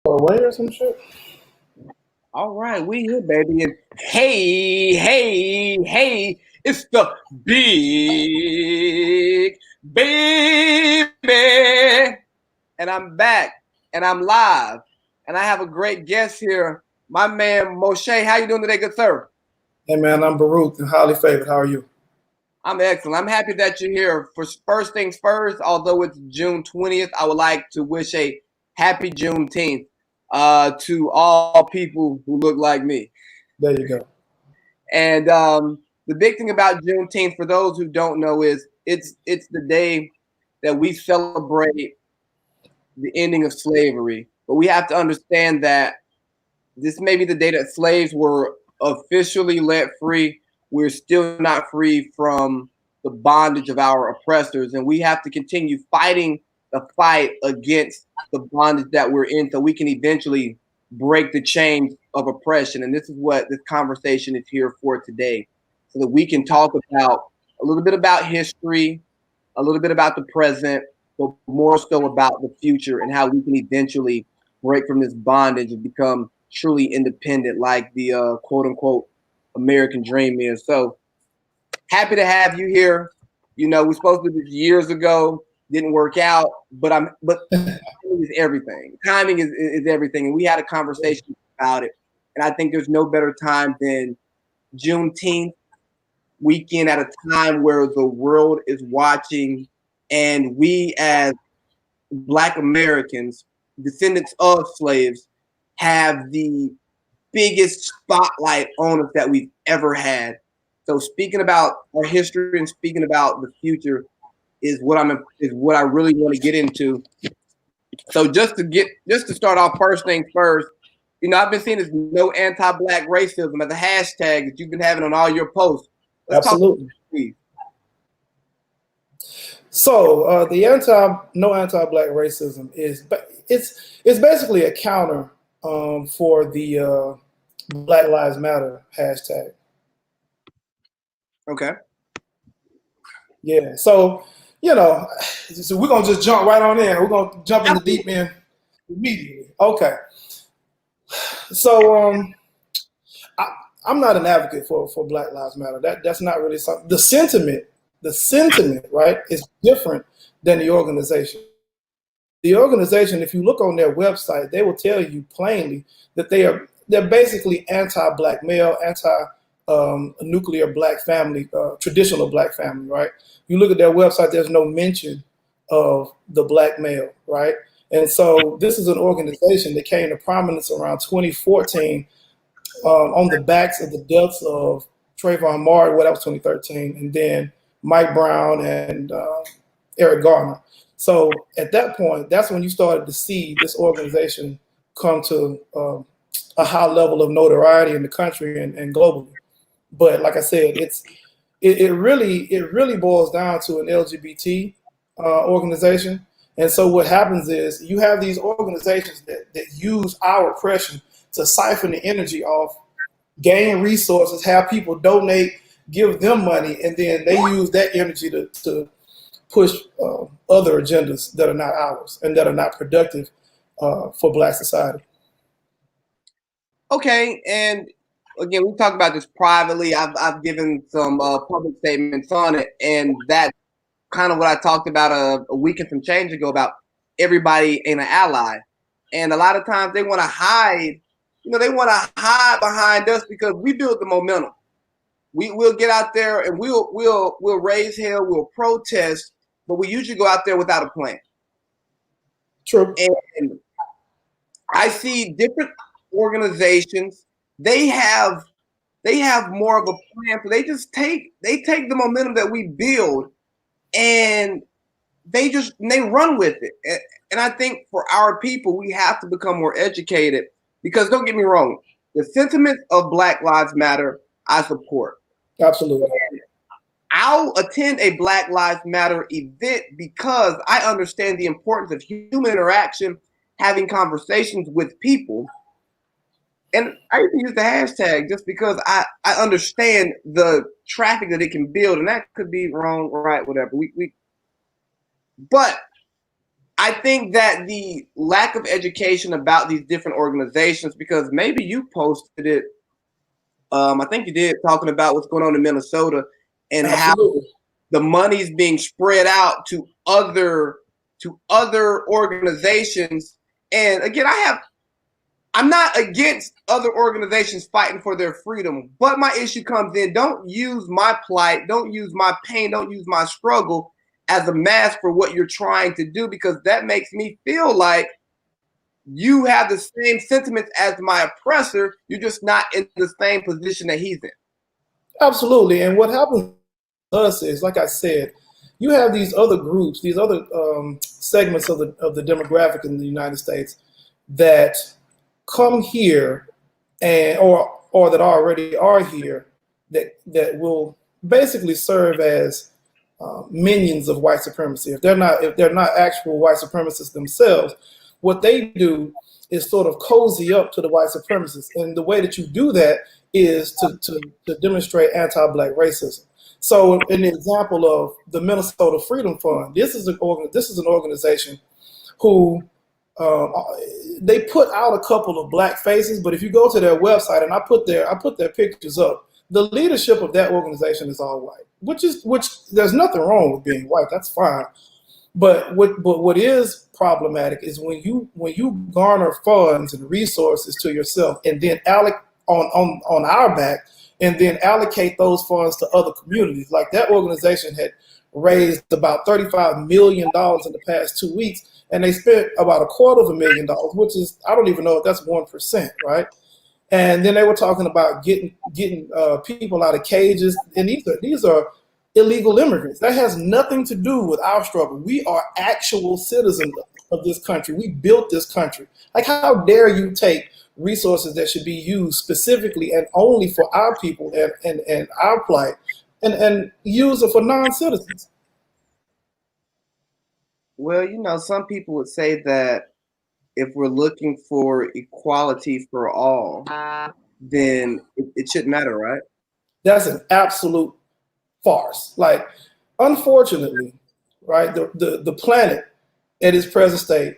Or away or some shit. All right, we here, baby. And hey, it's the big baby. And I'm back and I'm live. And I have a great guest here, my man Moshe. How you doing today, good sir? Hey man, I'm Baruch and highly favored. How are you? I'm excellent. I'm happy that you're here. For first things first, although it's June 20th, I would like to wish a happy Juneteenth to all people who look like me. There you go. And the big thing about Juneteenth, for those who don't know, is it's the day that we celebrate the ending of slavery. But we have to understand that this may be the day that slaves were officially let free. We're still not free from the bondage of our oppressors, and we have to continue fighting the fight against the bondage that we're in, so we can eventually break the chains of oppression. And this is what this conversation is here for today, so that we can talk about a little bit about history, a little bit about the present, but more so about the future and how we can eventually break from this bondage and become truly independent, like the quote unquote American dream is. So happy to have you here. You know, we supposed to do this years ago, didn't work out, but timing is everything. Timing is everything. And we had a conversation about it. And I think there's no better time than Juneteenth weekend at a time where the world is watching, and we as Black Americans, descendants of slaves, have the biggest spotlight on us that we've ever had. So speaking about our history and speaking about the future is what I really want to get into. So just to start off, first things first, you know, I've been seeing this no anti-Black racism as a hashtag that you've been having on all your posts. Let's Absolutely. talk about it, So the no anti-Black racism is it's basically a counter for the Black Lives Matter hashtag. Okay. Yeah. So you know, so we're gonna just jump right on in. We're gonna jump in the deep end immediately. Okay. So I'm not an advocate for Black Lives Matter. That's not really something. The sentiment, right, is different than the organization. The organization, if you look on their website, they will tell you plainly that they're basically anti-Black male, anti-nuclear Black family, traditional Black family, right? You look at their website, there's no mention of the Black male, right? And so this is an organization that came to prominence around 2014 on the backs of the deaths of Trayvon Martin, that was 2013, and then Mike Brown and Eric Garner. So at that point, that's when you started to see this organization come to a high level of notoriety in the country and globally. But like I said, it really boils down to an LGBT organization. And so what happens is you have these organizations that use our oppression to siphon the energy off, gain resources, have people donate, give them money, and then they use that energy to push other agendas that are not ours and that are not productive for Black society. Okay, and again, we talked about this privately. I've given some public statements on it, and that's kind of what I talked about a week and some change ago about everybody ain't an ally. And a lot of times they want to hide, you know, they want to hide behind us because we build the momentum. We'll get out there and we'll raise hell, we'll protest, but we usually go out there without a plan. True. And I see different organizations, they have more of a plan. So they take the momentum that we build and they run with it. And I think for our people, we have to become more educated because don't get me wrong, the sentiments of Black Lives Matter, I support. Absolutely. I'll attend a Black Lives Matter event because I understand the importance of human interaction, having conversations with people. And I even use the hashtag just because I understand the traffic that it can build, and that could be wrong, right, whatever. But I think that the lack of education about these different organizations, because maybe you posted it, I think you did, talking about what's going on in Minnesota and how Absolutely. the money's being spread out to other organizations. And again, I'm not against other organizations fighting for their freedom, but my issue comes in, don't use my plight, don't use my pain, don't use my struggle as a mask for what you're trying to do, because that makes me feel like you have the same sentiments as my oppressor. You're just not in the same position that he's in. Absolutely. And what happens to us is, like I said, you have these other groups, these other segments of the demographic in the United States that come here and or that already are here that will basically serve as minions of white supremacy. If they're not actual white supremacists themselves, what they do is sort of cozy up to the white supremacists, and the way that you do that is to demonstrate anti-black racism. So, an example of the Minnesota Freedom Fund, this is an organization who they put out a couple of black faces, but if you go to their website, and I put their pictures up, the leadership of that organization is all white, which there's nothing wrong with being white. That's fine. But what is problematic is when you garner funds and resources to yourself and then allocate on our back and then allocate those funds to other communities. Like that organization had raised about $35 million in the past 2 weeks, and they spent about $250,000, which is, I don't even know if that's 1%, right? And then they were talking about getting people out of cages, and these are illegal immigrants. That has nothing to do with our struggle. We are actual citizens of this country. We built this country. Like, how dare you take resources that should be used specifically and only for our people and our plight and use it for non-citizens? Well, some people would say that if we're looking for equality for all, then it shouldn't matter, right? That's an absolute farce. Like, unfortunately, right, the planet at its present state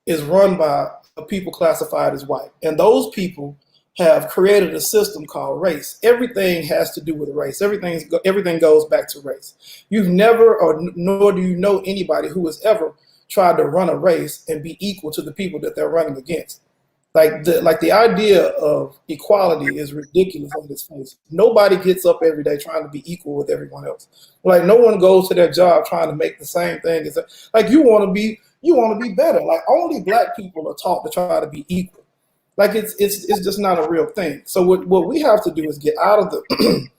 is run by people classified as white. And those people have created a system called race. Everything has to do with race. Everything goes back to race. You've never, or nor do you know anybody who has ever tried to run a race and be equal to the people that they're running against. Like the idea of equality is ridiculous on this face. Nobody gets up every day trying to be equal with everyone else. Like, no one goes to their job trying to make the same thing as like you want to be better. Like, only black people are taught to try to be equal. Like, it's just not a real thing. So what we have to do is get out of the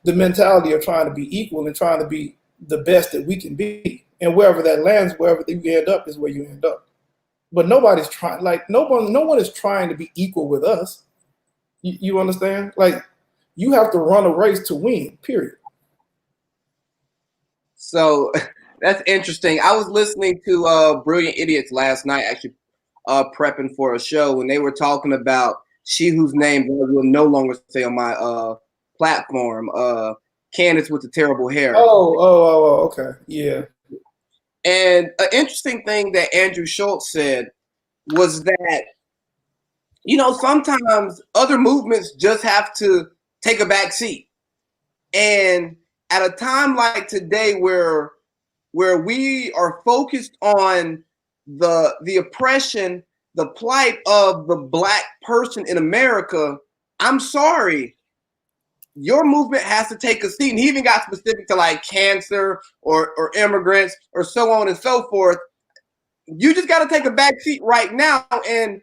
the mentality of trying to be equal and trying to be the best that we can be. And wherever that lands, wherever you end up is where you end up. But nobody's trying. Like, no one is trying to be equal with us. You understand? Like, you have to run a race to win. Period. So that's interesting. I was listening to Brilliant Idiots last night, actually prepping for a show, and they were talking about she whose name I will no longer say on my platform, Candace with the terrible hair. Oh, okay. Yeah. And an interesting thing that Andrew Schultz said was that, sometimes other movements just have to take a back seat. And at a time like today where we are focused on the oppression, the plight of the black person in America, I'm sorry, your movement has to take a seat. And he even got specific to like cancer or immigrants or so on and so forth. You just got to take a back seat right now. And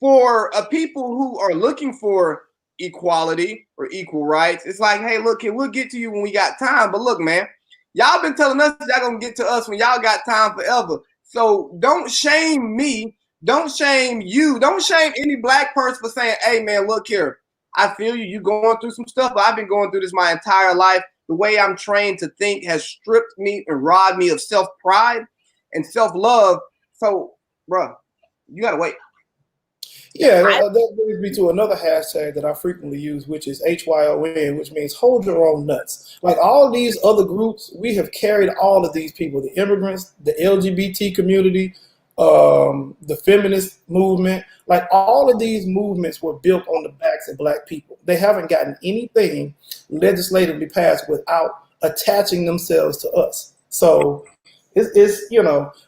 for people who are looking for equality or equal rights, it's like, hey, look, we'll get to you when we got time. But look, man, y'all been telling us y'all gonna get to us when y'all got time forever. So don't shame me. Don't shame you. Don't shame any black person for saying, hey, man, look here. I feel you. You going through some stuff, but I've been going through this my entire life. The way I'm trained to think has stripped me and robbed me of self-pride and self-love. So, bro, you got to wait. Yeah, that brings me to another hashtag that I frequently use, which is HYON, which means hold your own nuts. Like all these other groups, we have carried all of these people, the immigrants, the LGBT community, the feminist movement, like all of these movements were built on the backs of black people. They haven't gotten anything legislatively passed without attaching themselves to us. So it's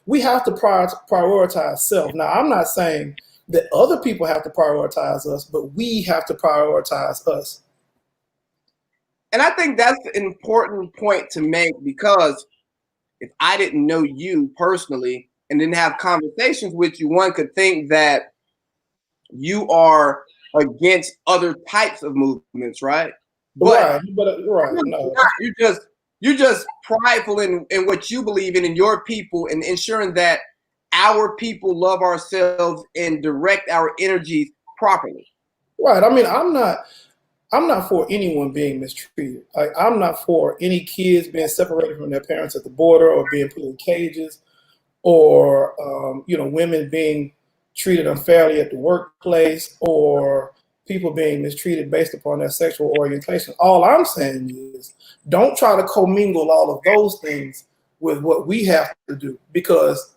we have to prioritize self. Now, I'm not saying that other people have to prioritize us, but we have to prioritize us. And I think that's an important point to make, because if I didn't know you personally and didn't have conversations with you, one could think that you are against other types of movements, right? But Right. No. you're just prideful in what you believe in your people, and ensuring that our people love ourselves and direct our energies properly. Right. I mean, I'm not for anyone being mistreated. Like, I'm not for any kids being separated from their parents at the border or being put in cages, or women being treated unfairly at the workplace, or people being mistreated based upon their sexual orientation. All I'm saying is, don't try to commingle all of those things with what we have to do, because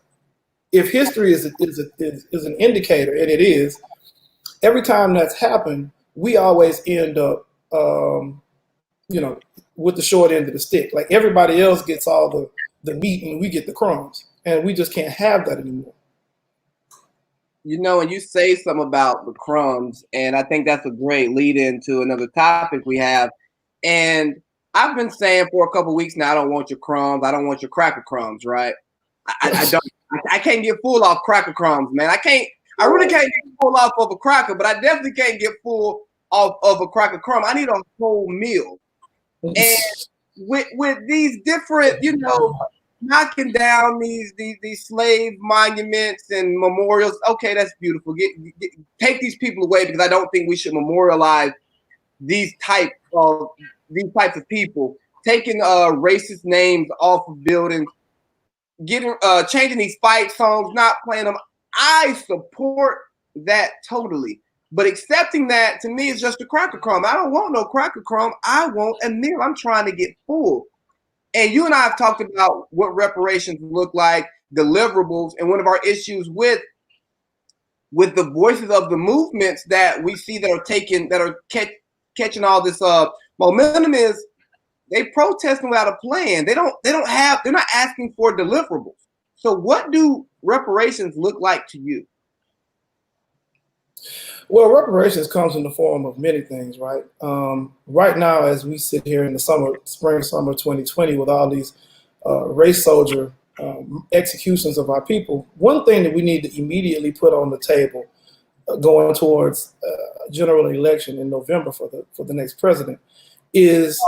if history is an indicator, and it is, every time that's happened, we always end up, with the short end of the stick. Like everybody else gets all the meat and we get the crumbs, and we just can't have that anymore. And you say something about the crumbs, and I think that's a great lead into another topic we have. And I've been saying for a couple of weeks now, I don't want your crumbs. I don't want your cracker crumbs, right? I don't. I can't get full off cracker crumbs, man. I really can't get full off of a cracker, but I definitely can't get full off of a cracker crumb. I need a whole meal. And with these different, knocking down these slave monuments and memorials, okay, that's beautiful. Take these people away, because I don't think we should memorialize these types of people. Taking racist names off of buildings, changing these fight songs, not playing them. I support that totally. But accepting that, to me, is just a cracker crumb. I don't want no cracker crumb. I want a meal. I'm trying to get full. And you and I have talked about what reparations look like, deliverables, and one of our issues with the voices of the movements that we see that are catching all this momentum is they protesting without a plan. They're not asking for deliverables. So what do reparations look like to you? Well, reparations comes in the form of many things, right? Right now, as we sit here in the spring, summer 2020, with all these race soldier executions of our people, one thing that we need to immediately put on the table going towards general election in November for the next president is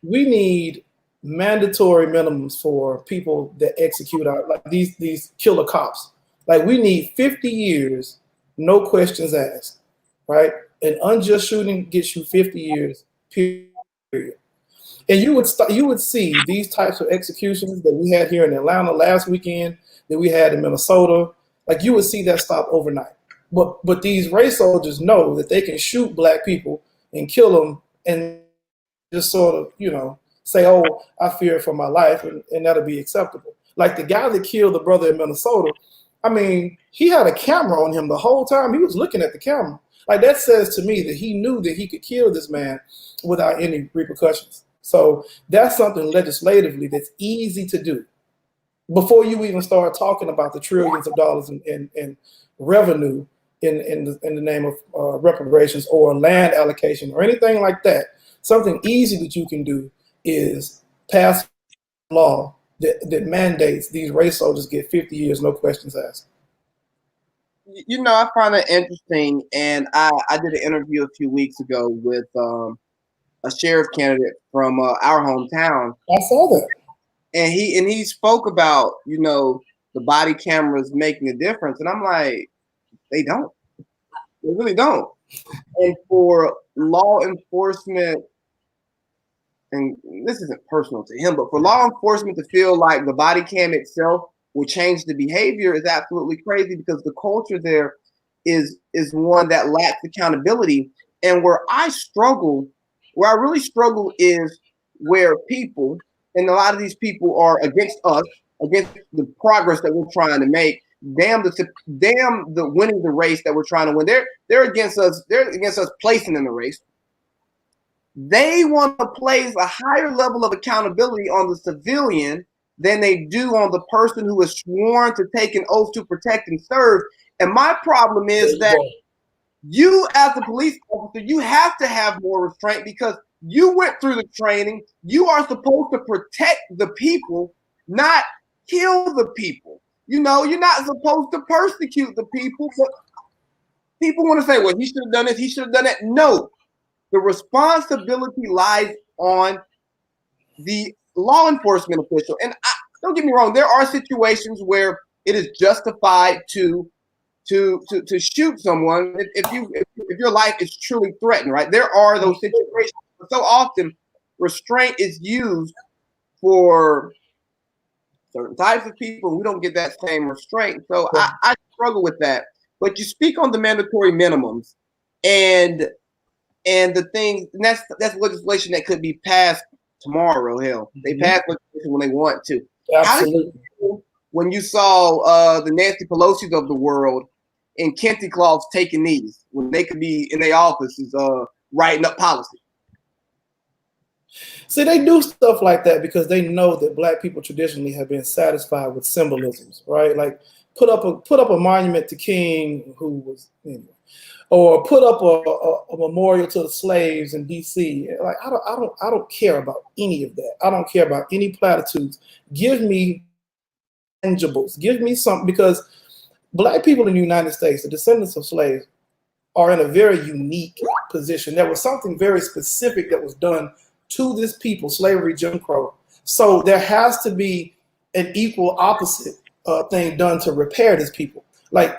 we need mandatory minimums for people that execute like these killer cops. Like, we need 50 years, no questions asked. Right? An unjust shooting gets you 50 years, period. And you would see these types of executions that we had here in Atlanta last weekend, that we had in Minnesota. Like, you would see that stop overnight. But these race soldiers know that they can shoot black people and kill them, and just sort of, say, oh, I fear for my life, and that'll be acceptable. Like the guy that killed the brother in Minnesota, I mean, he had a camera on him the whole time. He was looking at the camera. Like, that says to me that he knew that he could kill this man without any repercussions. So that's something legislatively that's easy to do before you even start talking about the trillions of dollars in revenue in the name of reparations or land allocation or anything like that. Something easy that you can do is pass a law that mandates these race soldiers get 50 years, no questions asked. I find it interesting, and I did an interview a few weeks ago with a sheriff candidate from our hometown. I saw that, and he spoke about the body cameras making a difference, and I'm like, they don't, they really don't. And for law enforcement, and this isn't personal to him, but for law enforcement to feel like the body cam itself will change the behavior is absolutely crazy, because the culture there is one that lacks accountability. And where I really struggle is where people, and a lot of these people are against us, against the progress that we're trying to make. Damn the winning the race that we're trying to win. They're against us. They're against us placing in the race. They want to place a higher level of accountability on the civilian than they do on the person who is sworn to take an oath to protect and serve. And my problem is that you, as a police officer, you have to have more restraint because you went through the training. You are supposed to protect the people, not kill the people. You know, you're not supposed to persecute the people. But people want to say, well, he should have done this, he should have done that. No, the responsibility lies on the law enforcement official. And don't get me wrong, there are situations where it is justified to shoot someone if your life is truly threatened, right? There are those situations. But so often, restraint is used for certain types of people. We don't get that same restraint. So I struggle with that. But you speak on the mandatory minimums and the things, and that's legislation that could be passed tomorrow. Hell, they pass legislation when they want to. Absolutely. How did you feel when you saw the Nancy Pelosi's of the world in Kente cloths taking knees when they could be in their offices writing up policy? See, they do stuff like that because they know that Black people traditionally have been satisfied with symbolisms, right? Like put up a monument to King, who was anyway, or put up a memorial to the slaves in D.C. Like I don't care about any of that. I don't care about any platitudes. Give me tangibles. Give me something, because Black people in the United States, the descendants of slaves, are in a very unique position. There was something very specific that was done to this people, slavery, Jim Crow. So there has to be an equal opposite thing done to repair this people. Like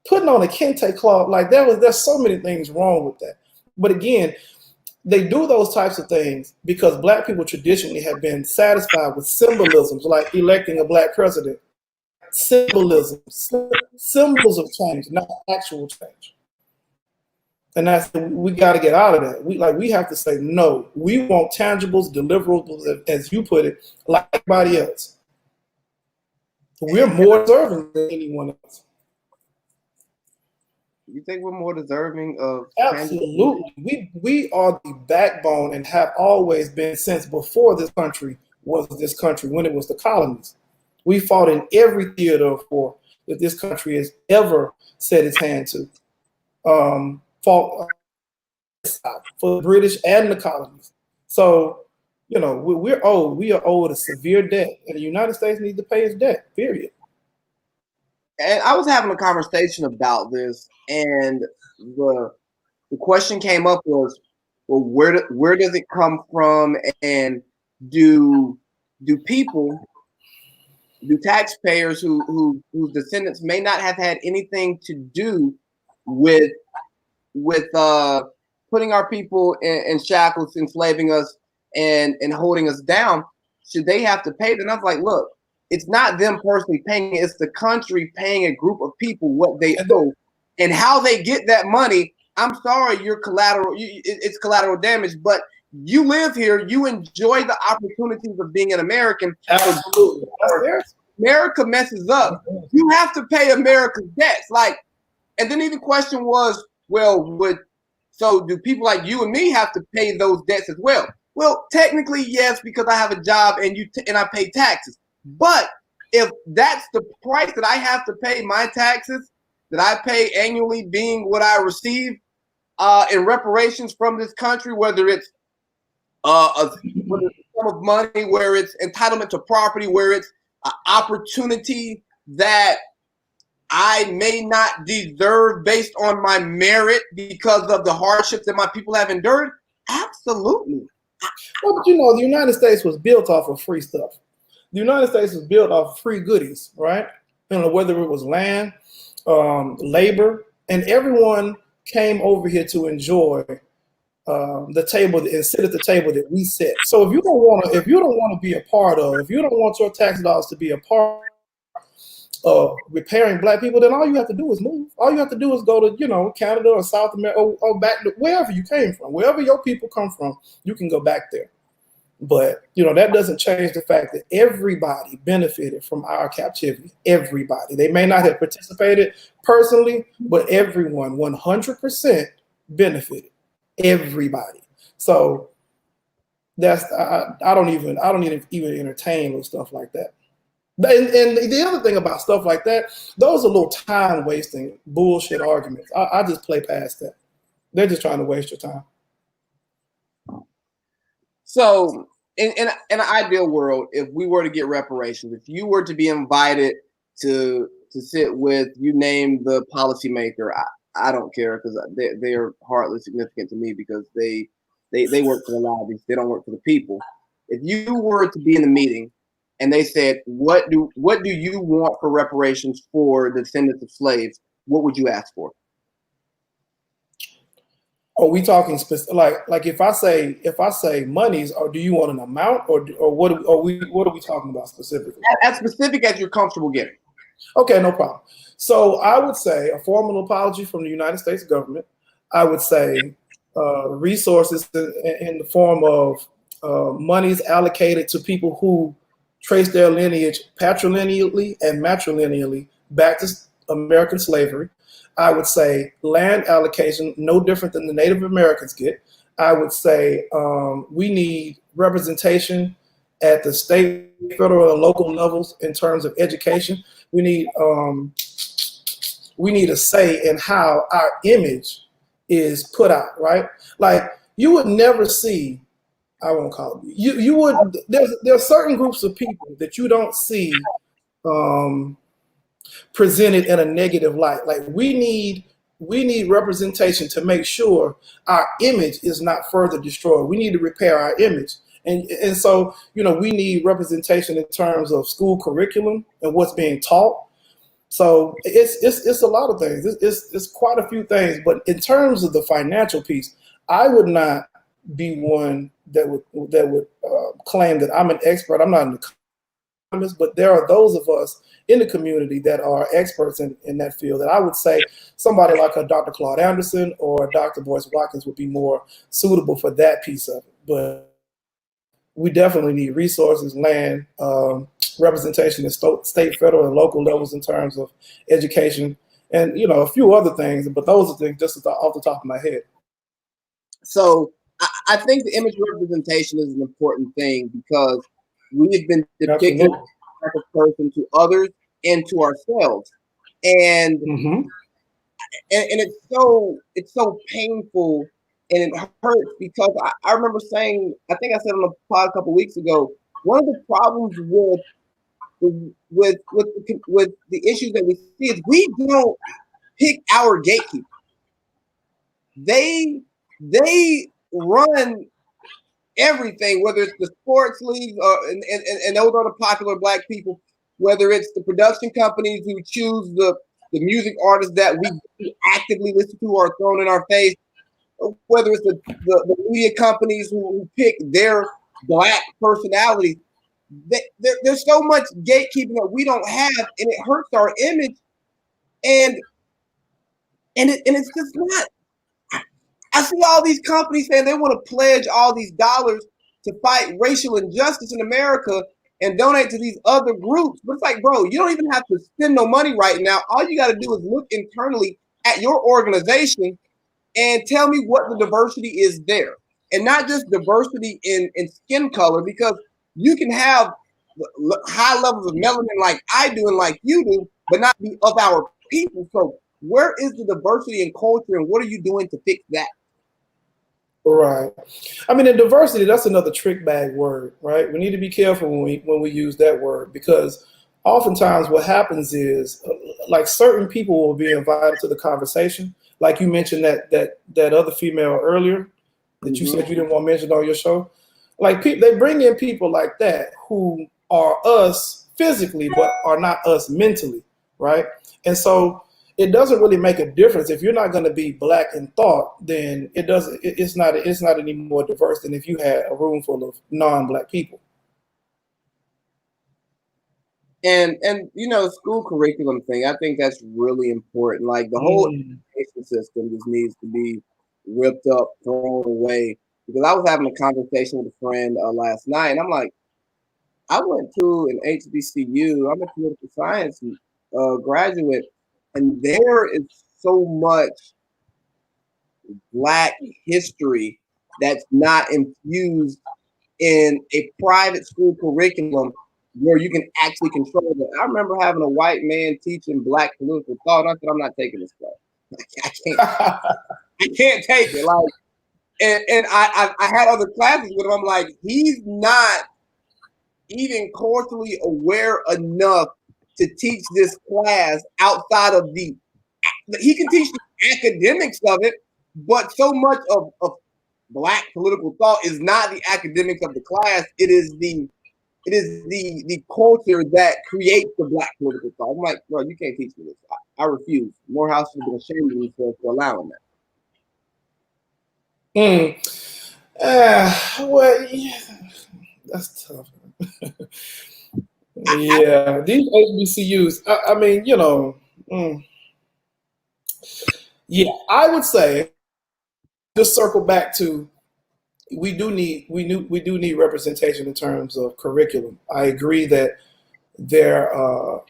putting on a kente cloth, like there's so many things wrong with that. But again, they do those types of things because Black people traditionally have been satisfied with symbolisms, like electing a Black president. Symbolism, symbols of change, not actual change. And we got to get out of that. We have to say, no, we want tangibles, deliverables, as you put it, like everybody else. We're more deserving than anyone else. You think we're more deserving of? Absolutely. We are the backbone and have always been since before this country was this country, when it was the colonies. We fought in every theater of war that this country has ever set its hand to. Fought for the British and the colonies. So, you know, we're owed. We are owed a severe debt, and the United States needs to pay its debt, period. And I was having a conversation about this, and the question came up was, well, where does it come from, and do taxpayers whose descendants may not have had anything to do with putting our people in shackles, enslaving us, and holding us down, should they have to pay? And I was like, look, it's not them personally paying it, it's the country paying a group of people what they owe. And how they get that money, I'm sorry, you're collateral, it's collateral damage, but you live here, you enjoy the opportunities of being an American. Absolutely. America messes up, you have to pay America's debts. Like, and then the question was, well, so do people like you and me have to pay those debts as well? Well, technically, yes, because I have a job and I pay taxes. But if that's the price that I have to pay, my taxes that I pay annually being what I receive in reparations from this country, whether it's a sum of money, where it's entitlement to property, where it's an opportunity that I may not deserve based on my merit because of the hardships that my people have endured, absolutely. Well, but you know, the United States was built off of free stuff. The United States was built off of free goodies, right? You know, whether it was land, labor, and everyone came over here to enjoy the table and sit at the table that we set. So if you don't want to be a part of, if you don't want your tax dollars to be a part repairing black people, then all you have to do is move. All you have to do is go to, Canada or South America or back to wherever you came from. Wherever your people come from, you can go back there. But, that doesn't change the fact that everybody benefited from our captivity. Everybody. They may not have participated personally, but everyone 100% benefited. Everybody. So that's I don't even entertain little stuff like that. And the other thing about stuff like that, those are little time wasting bullshit arguments. I just play past that. They're just trying to waste your time. So in an ideal world, if we were to get reparations, if you were to be invited to sit with, you name the policymaker, I don't care, because they're hardly significant to me because they work for the lobbies. They don't work for the people. If you were to be in the meeting and they said, what do you want for reparations for the descendants of slaves, what would you ask for? Are we talking like if I say monies, or do you want an amount, or what are we talking about specifically? As specific as you're comfortable getting. Okay, no problem. So I would say a formal apology from the United States government. I would say resources in the form of monies allocated to people who trace their lineage patrilineally and matrilineally back to American slavery. I would say land allocation, no different than the Native Americans get. I would say we need representation at the state, federal, and local levels in terms of education. We need a say in how our image is put out, right? Like you would never see, I won't call it, you would, there are certain groups of people that you don't see presented in a negative light. Like we need representation to make sure our image is not further destroyed. We need to repair our image. And so, we need representation in terms of school curriculum and what's being taught. So it's a lot of things. It's quite a few things. But in terms of the financial piece, I would not be one that would claim that I'm an expert. I'm not an economist, but there are those of us in the community that are experts in that field. And I would say somebody like a Dr. Claude Anderson or Dr. Boyce Watkins would be more suitable for that piece of it. But we definitely need resources, land, representation at state, federal, and local levels in terms of education, and a few other things. But those are things just off the top of my head. So I think the image representation is an important thing because we've been depicting as a person to others and to ourselves, and and it's so painful. And it hurts because I remember saying, I think I said on the pod a couple weeks ago, one of the problems with the issues that we see is we don't pick our gatekeeper. They run everything, whether it's the sports leagues and those are the popular black people, whether it's the production companies who choose the music artists that we actively listen to or thrown in our face, whether it's the media companies who pick their black personalities. There's so much gatekeeping that we don't have, and it hurts our image. And it's just not. I see all these companies saying they want to pledge all these dollars to fight racial injustice in America and donate to these other groups. But it's like, bro, you don't even have to spend no money right now. All you got to do is look internally at your organization and tell me what the diversity is there. And not just diversity in skin color, because you can have high levels of melanin like I do and like you do, but not be of our people. So where is the diversity in culture, and what are you doing to fix that? Right. I mean, in diversity, that's another trick bag word, right? We need to be careful when we use that word, because oftentimes what happens is like certain people will be invited to the conversation. Like you mentioned that other female earlier that you said you didn't want mentioned on your show. Like they bring in people like that who are us physically, but are not us mentally, right? And so it doesn't really make a difference. If you're not going to be black in thought, then it's not any more diverse than if you had a room full of non-black people. And you know, school curriculum thing, I think that's really important. Like the whole education system just needs to be ripped up, thrown away. Because I was having a conversation with a friend last night, and I'm like, I went to an HBCU. I'm a political science graduate, and there is so much Black history that's not infused in a private school curriculum where you can actually control it. I remember having a white man teaching Black political thought. I said, I'm not taking this class. I can't take it. Like, and I had other classes with him. I'm like, he's not even culturally aware enough to teach this class outside of he can teach the academics of it, but so much of Black political thought is not the academics of the class. It is the culture that creates the Black political thought. I'm like, bro, you can't teach me this. I refuse. Morehouse should have been ashamed of himself for allowing that. Well, yeah, that's tough. Yeah, these HBCUs. I mean, you know, yeah, I would say just circle back to we do need representation in terms of curriculum. I agree that there are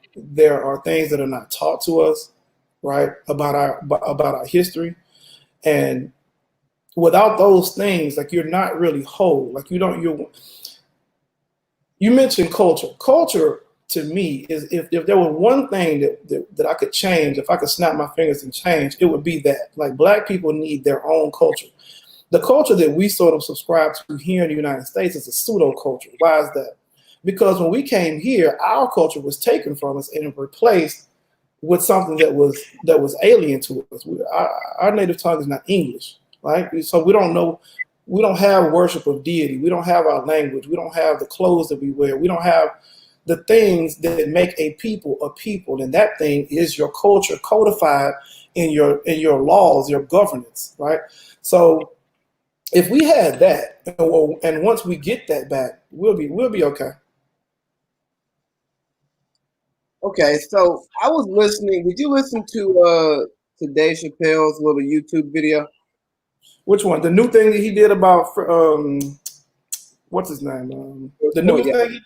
things that are not taught to us, right, about our history, and without those things, like you're not really whole. Like you mentioned culture. Culture to me is if there were one thing that I could change, if I could snap my fingers and change, it would be that. Like Black people need their own culture. The culture that we sort of subscribe to here in the United States is a pseudo culture. Why is that? Because when we came here, our culture was taken from us and replaced with something that was alien to us. Our native tongue is not English, right? So we don't know. We don't have worship of deity. We don't have our language. We don't have the clothes that we wear. We don't have the things that make a people, and that thing is your culture codified in your laws, your governance, right? So if we had that, and once we get that back, we'll be okay. Okay, so I was listening. Did you listen to Dave Chappelle's little YouTube video? Which one? The new thing that he did about what's his name? The new thing he did?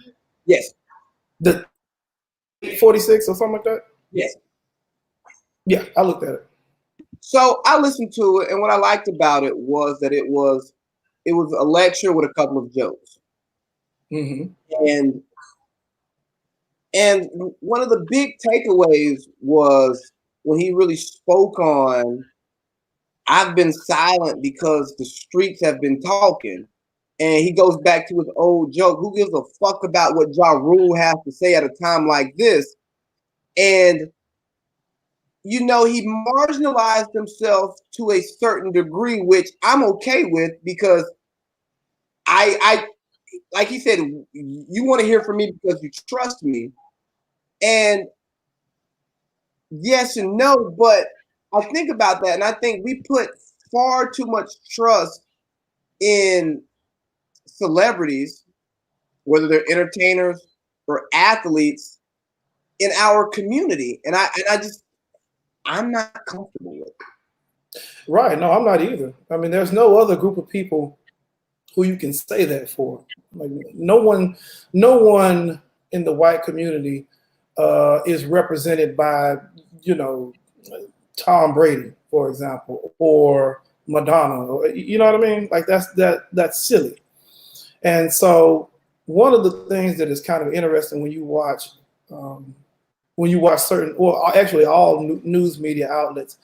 Yes. The 46 or something like that? Yes. Yeah, I looked at it. So I listened to it, and what I liked about it was that it was a lecture with a couple of jokes. Mm-hmm. And one of the big takeaways was when he really spoke on, I've been silent because the streets have been talking. And he goes back to his old joke, who gives a fuck about what Ja Rule has to say at a time like this? And, you know, he marginalized himself to a certain degree, which I'm okay with, because I like he said, you want to hear from me because you trust me. And yes and no, but I think about that, and I think we put far too much trust in celebrities, whether they're entertainers or athletes, in our community, and I'm not comfortable with it. Right? No, I'm not either. I mean, there's no other group of people who you can say that for. Like no one in the white community is represented by, you know, Tom Brady, for example, or Madonna, or, you know what I mean? Like that's silly. And so one of the things that is kind of interesting when you watch certain, or actually all news media outlets,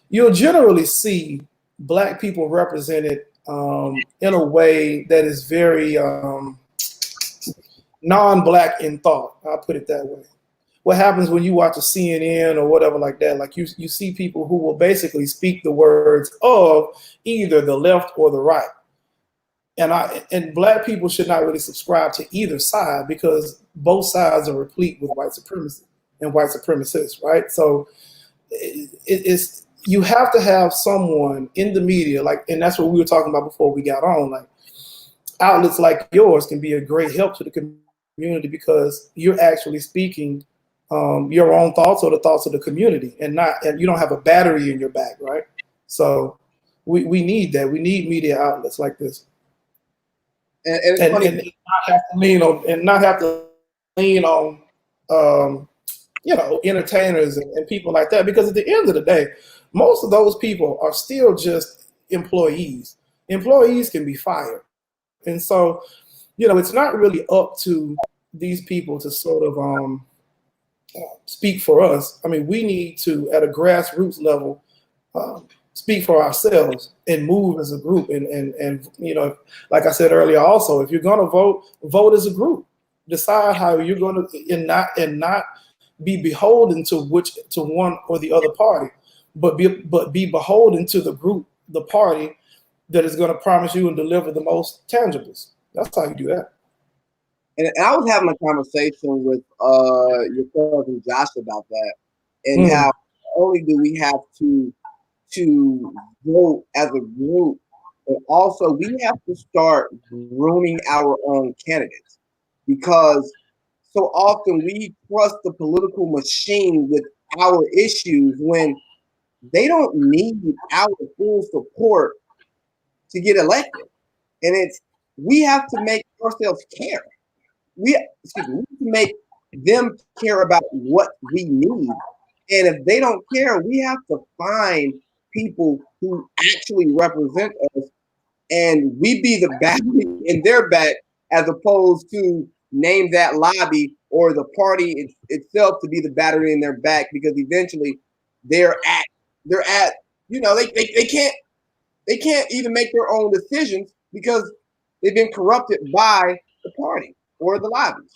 you'll generally see Black people represented in a way that is very non-Black in thought. I'll put it that way. What happens when you watch a CNN or whatever like that? Like you see people who will basically speak the words of either the left or the right. And Black people should not really subscribe to either side, because both sides are replete with white supremacy and white supremacists, right? So it's you have to have someone in the media, like, and that's what we were talking about before we got on. Like outlets like yours can be a great help to the community community because you're actually speaking your own thoughts or the thoughts of the community, and you don't have a battery in your back, right? So we need that. We need media outlets like this, And it's funny. and not have to lean on entertainers and people like that, because at the end of the day, most of those people are still just employees. Employees can be fired, and so it's not really up to these people to sort of speak for us. I mean, we need to, at a grassroots level, speak for ourselves and move as a group. And like I said earlier, also, if you're going to vote as a group. Decide how you're going to, and not be beholden to one or the other party, but be beholden to the group, the party that is going to promise you and deliver the most tangibles. That's how you do that. And I was having a conversation with your cousin Josh about that, and how not only do we have to vote as a group, but also we have to start grooming our own candidates, because so often we trust the political machine with our issues when they don't need our full support to get elected. And we have to make ourselves care. We have to make them care about what we need. And if they don't care, we have to find people who actually represent us, and we be the battery in their back, as opposed to name that lobby or the party itself to be the battery in their back, because eventually they can't even make their own decisions because they've been corrupted by the party or the lobbies.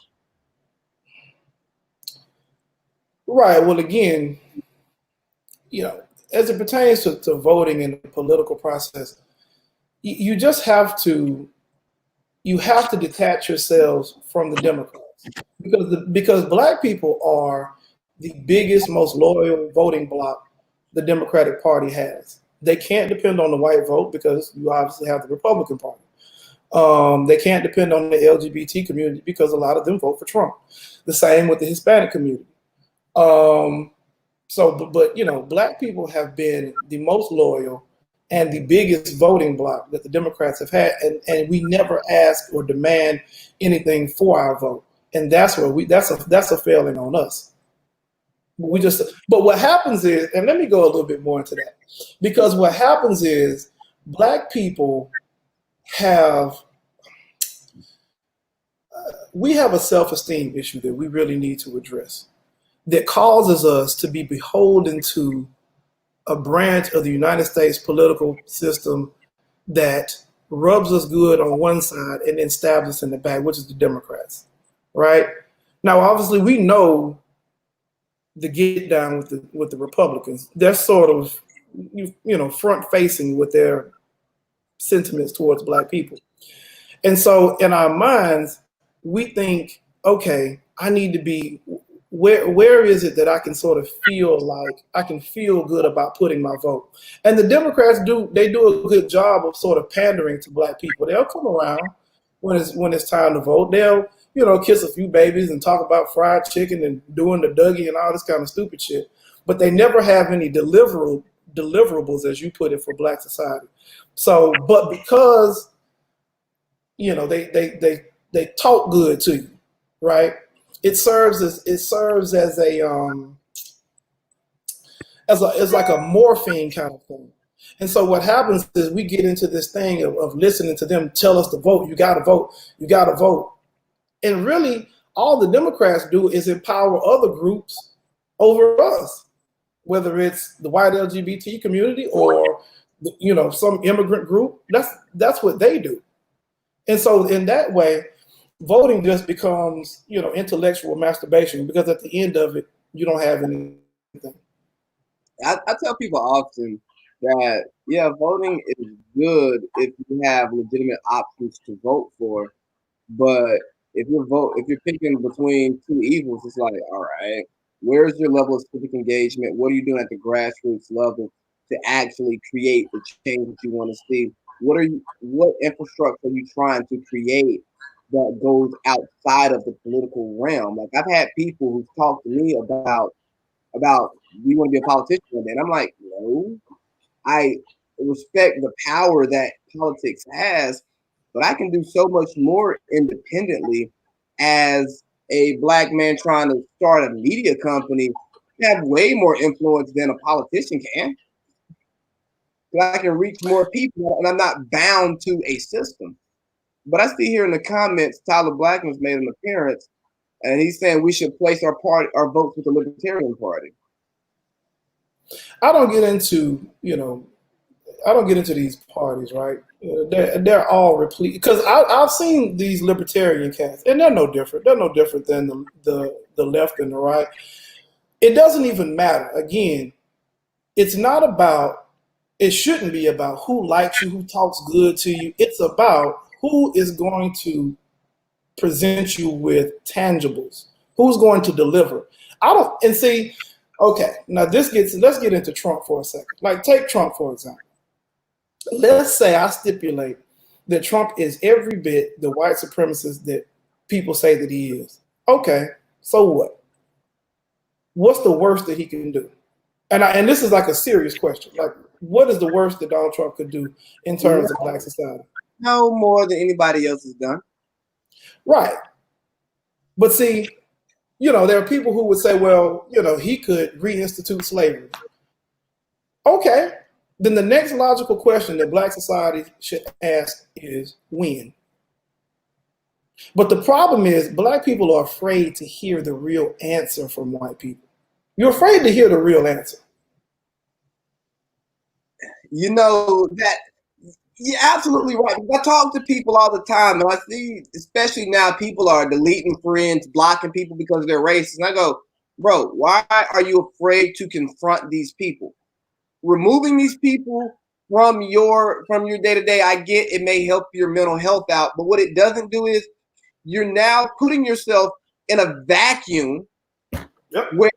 Right. Well, again, as it pertains to voting in the political process, you just have to detach yourselves from the Democrats, because Black people are the biggest, most loyal voting bloc the Democratic Party has. They can't depend on the white vote because you obviously have the Republican Party. They can't depend on the LGBT community because a lot of them vote for Trump. The same with the Hispanic community. But Black people have been the most loyal and the biggest voting bloc that the Democrats have had, and we never ask or demand anything for our vote, and that's a failing on us. But what happens is, and let me go a little bit more into that, because what happens is Black people we have a self-esteem issue that we really need to address, that causes us to be beholden to a branch of the United States political system that rubs us good on one side and then stabs us in the back, which is the Democrats, right? Now, obviously, we know the get down with the Republicans. They're sort of front facing with their sentiments towards Black people, and so in our minds, we think, okay, I need to be. Where is it that I can sort of feel like I can feel good about putting my vote? And the Democrats do a good job of sort of pandering to Black people. They'll come around when it's time to vote. They'll kiss a few babies and talk about fried chicken and doing the Dougie and all this kind of stupid shit. But they never have any deliverables, as you put it, for Black society. So, but because they talk good to you, right? It serves as like a morphine kind of thing. And so what happens is we get into this thing of listening to them tell us to vote. You got to vote. You got to vote. And really, all the Democrats do is empower other groups over us, whether it's the white LGBT community or some immigrant group. That's what they do. And so in that way, voting just becomes, intellectual masturbation, because at the end of it, you don't have anything. I tell people often that, voting is good if you have legitimate options to vote for. But if you're picking between two evils, it's like, all right, where's your level of civic engagement? What are you doing at the grassroots level to actually create the change that you want to see? What infrastructure are you trying to create that goes outside of the political realm. Like I've had people who've talked to me about do you want to be a politician? And I'm like, no, I respect the power that politics has, but I can do so much more independently as a Black man trying to start a media company. I have way more influence than a politician can. I can reach more people, and I'm not bound to a system. But I see here in the comments, Tyler Blackman's made an appearance, and he's saying we should place our votes with the Libertarian Party. I don't get into, these parties, right? They're all replete, because I've seen these libertarian cats, and they're no different. They're no different than the left and the right. It doesn't even matter. Again, it's not about, it shouldn't be about who likes you, who talks good to you. It's about who is going to present you with tangibles, who's going to deliver. Okay, now let's get into Trump for a second. Like, take Trump, for example. Let's say I stipulate that Trump is every bit the white supremacist that people say that he is. Okay, so what? What's the worst that he can do? And this is like a serious question. Like, what is the worst that Donald Trump could do in terms of Black society? No more than anybody else has done. Right. But see, there are people who would say, well, he could reinstitute slavery. Okay. Then the next logical question that Black society should ask is when? But the problem is Black people are afraid to hear the real answer from white people. You're afraid to hear the real answer. That you're absolutely right. I talk to people all the time, and I see, especially now, people are deleting friends, blocking people because they're racist. And I go, bro, why are you afraid to confront these people? Removing these people from your day-to-day, I get it may help your mental health out, but what it doesn't do is you're now putting yourself in a vacuum. Yep. Where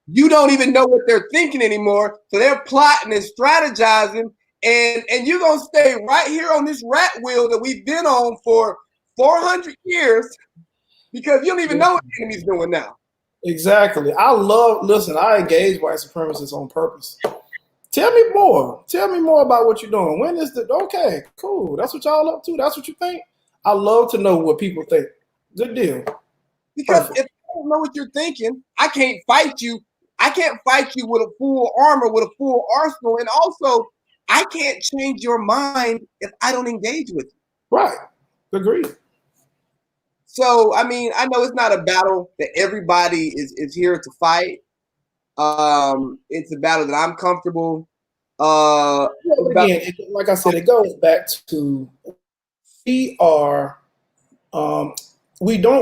you don't even know what they're thinking anymore. So they're plotting and strategizing, and you're going to stay right here on this rat wheel that we've been on for 400 years because you don't even know what the enemy's doing now. Exactly. I engage white supremacists on purpose. Tell me more. Tell me more about what you're doing. When is okay, cool. That's what y'all up to? That's what you think? I love to know what people think. Good deal. Because if I don't know what you're thinking, I can't fight you. I can't fight you with a full armor, with a full arsenal. And also, I can't change your mind if I don't engage with you. Right. Agreed. So, I mean, I know it's not a battle that everybody is here to fight. It's a battle that I'm comfortable. Again, like I said, it goes back to we don't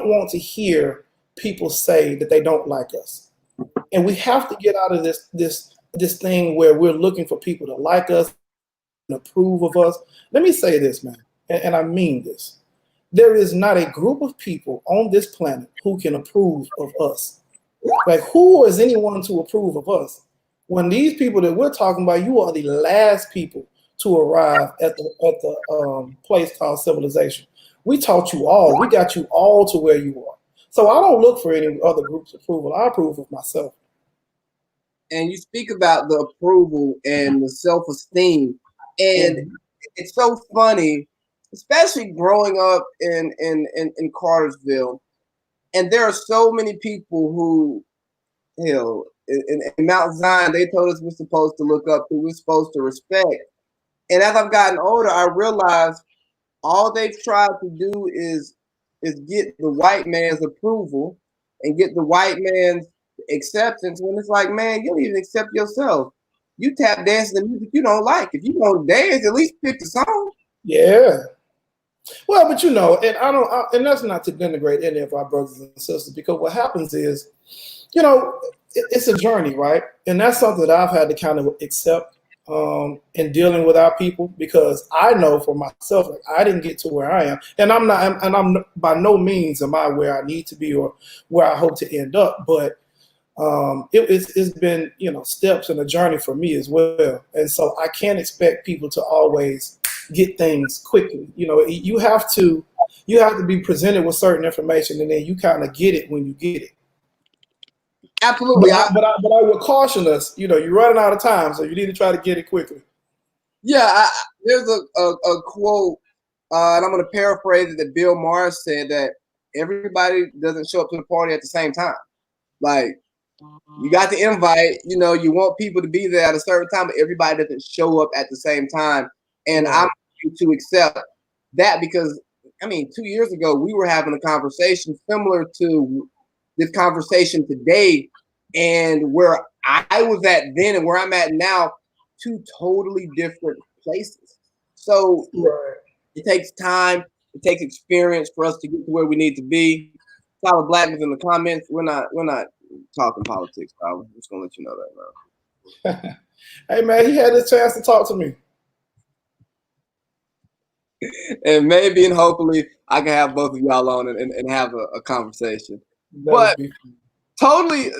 want to hear people say that they don't like us, and we have to get out of this thing where we're looking for people to like us and approve of us. Let me say this, man, and I mean this. There is not a group of people on this planet who can approve of us. Like, who is anyone to approve of us? When these people that we're talking about, you are the last people to arrive at the place called civilization. We taught you all. We got you all to where you are. So I don't look for any other group's approval. I approve of myself. And you speak about the approval and the self-esteem. And it's so funny, especially growing up in Cartersville. And there are so many people who, in Mount Zion, they told us we're supposed to look up to, we're supposed to respect. And as I've gotten older, I realized all they've tried to do is get the white man's approval and get the white man's acceptance, when it's like, man, you don't even accept yourself. You tap dance to the music you don't like. If you don't dance, at least pick the song. Yeah. Well, but and that's not to denigrate any of our brothers and sisters, because what happens is, it's a journey, right? And that's something that I've had to kind of accept in dealing with our people, because I know for myself, like, I didn't get to where I am, and I'm by no means am I where I need to be or where I hope to end up, but it's been, steps and a journey for me as well. And so I can't expect people to always get things quickly. You have to You have to be presented with certain information, and then you kind of get it when you get it. Absolutely. But I would caution us. You're running out of time, so you need to try to get it quickly. Yeah, there's a quote, and I'm going to paraphrase it, that Bill Maher said that everybody doesn't show up to the party at the same time. Like, you got the invite, you want people to be there at a certain time, but everybody doesn't show up at the same time. And I'm going to accept that because, 2 years ago, we were having a conversation similar to this conversation today, and where I was at then and where I'm at now, two totally different places. So it takes time, it takes experience for us to get to where we need to be. Tyler Black is in the comments. We're not talking politics, bro. I'm just gonna let you know that, bro. Hey man, he had his chance to talk to me. And maybe and hopefully I can have both of y'all on and have a conversation. But totally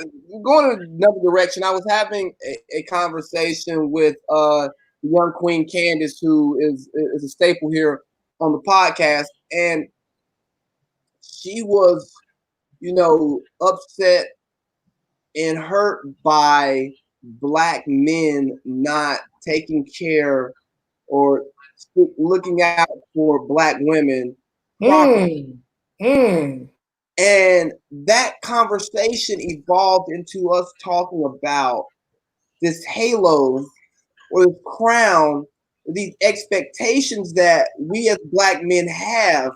going in another direction. I was having a conversation with young Queen Candace, who is a staple here on the podcast, and she was, upset and hurt by Black men not taking care or looking out for Black women. And that conversation evolved into us talking about this halo or this crown, these expectations that we as Black men have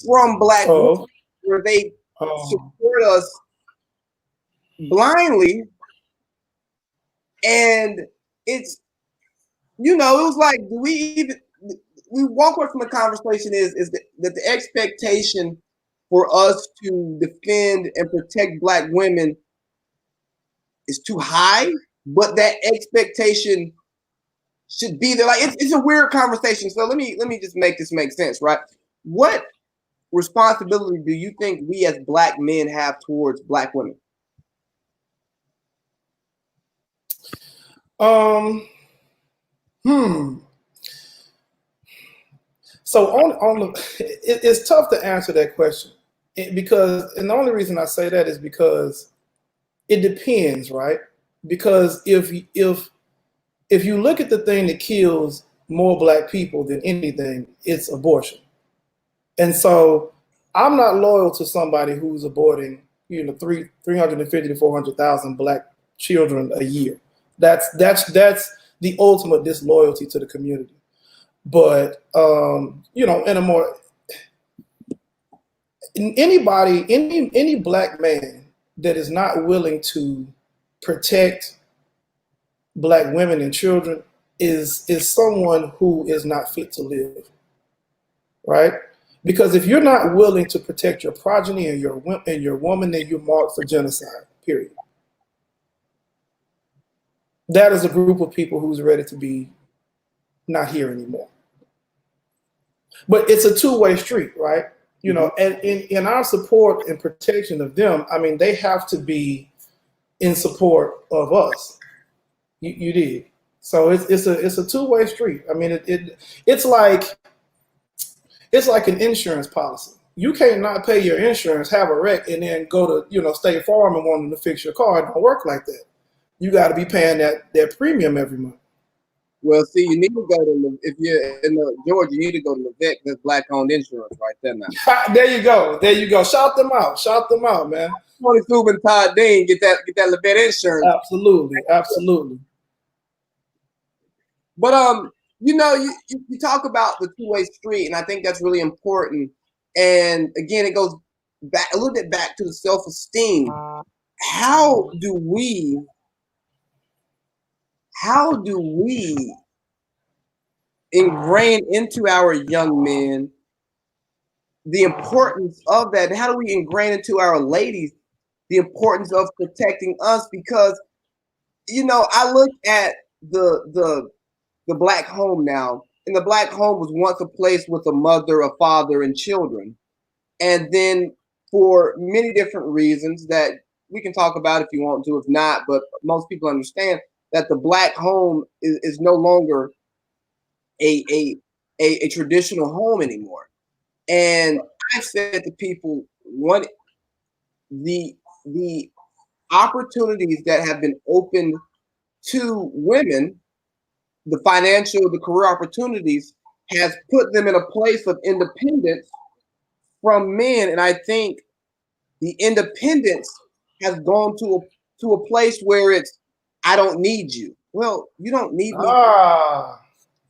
from Black women, where they support us blindly. And it's, it was like, we walk away from the conversation is that the expectation for us to defend and protect Black women is too high, but that expectation should be there. Like, it's a weird conversation. So let me just make this make sense, right? What responsibility do you think we as Black men have towards Black women? So it's tough to answer that question because, and the only reason I say that is because it depends, right? Because if you look at the thing that kills more Black people than anything, it's abortion. And so I'm not loyal to somebody who's aborting, 350 to 400,000 Black children a year. That's the ultimate disloyalty to the community. But any Black man that is not willing to protect Black women and children is someone who is not fit to live, right? Because if you're not willing to protect your progeny and your woman, then you're marked for genocide, period. That is a group of people who's ready to be not here anymore. But it's a two-way street, right? And in our support and protection of them, they have to be in support of us. You did. So it's a two-way street. It's like an insurance policy. You can't not pay your insurance, have a wreck, and then go to State Farm and want them to fix your car. It don't work like that. You got to be paying that premium every month. Well, see, you need to go to, if you're in Georgia, you need to go to Levesque. That's Black-owned insurance right there now. There you go. Shout them out, man. Tony Subin, Todd Dean, get that Levesque insurance. Absolutely. But you talk about the two-way street, and I think that's really important. And again, it goes back a little bit back to the self-esteem. How do we ingrain into our young men the importance of that? How do we ingrain into our ladies the importance of protecting us? Because, I look at the Black home now, and the Black home was once a place with a mother, a father, and children. And then for many different reasons that we can talk about if you want to, if not, but most people understand that the Black home is no longer a a traditional home anymore. And I said to people, the opportunities that have been opened to women, the financial, the career opportunities, has put them in a place of independence from men. And I think the independence has gone to a place where it's, I don't need you. Well, you don't need me.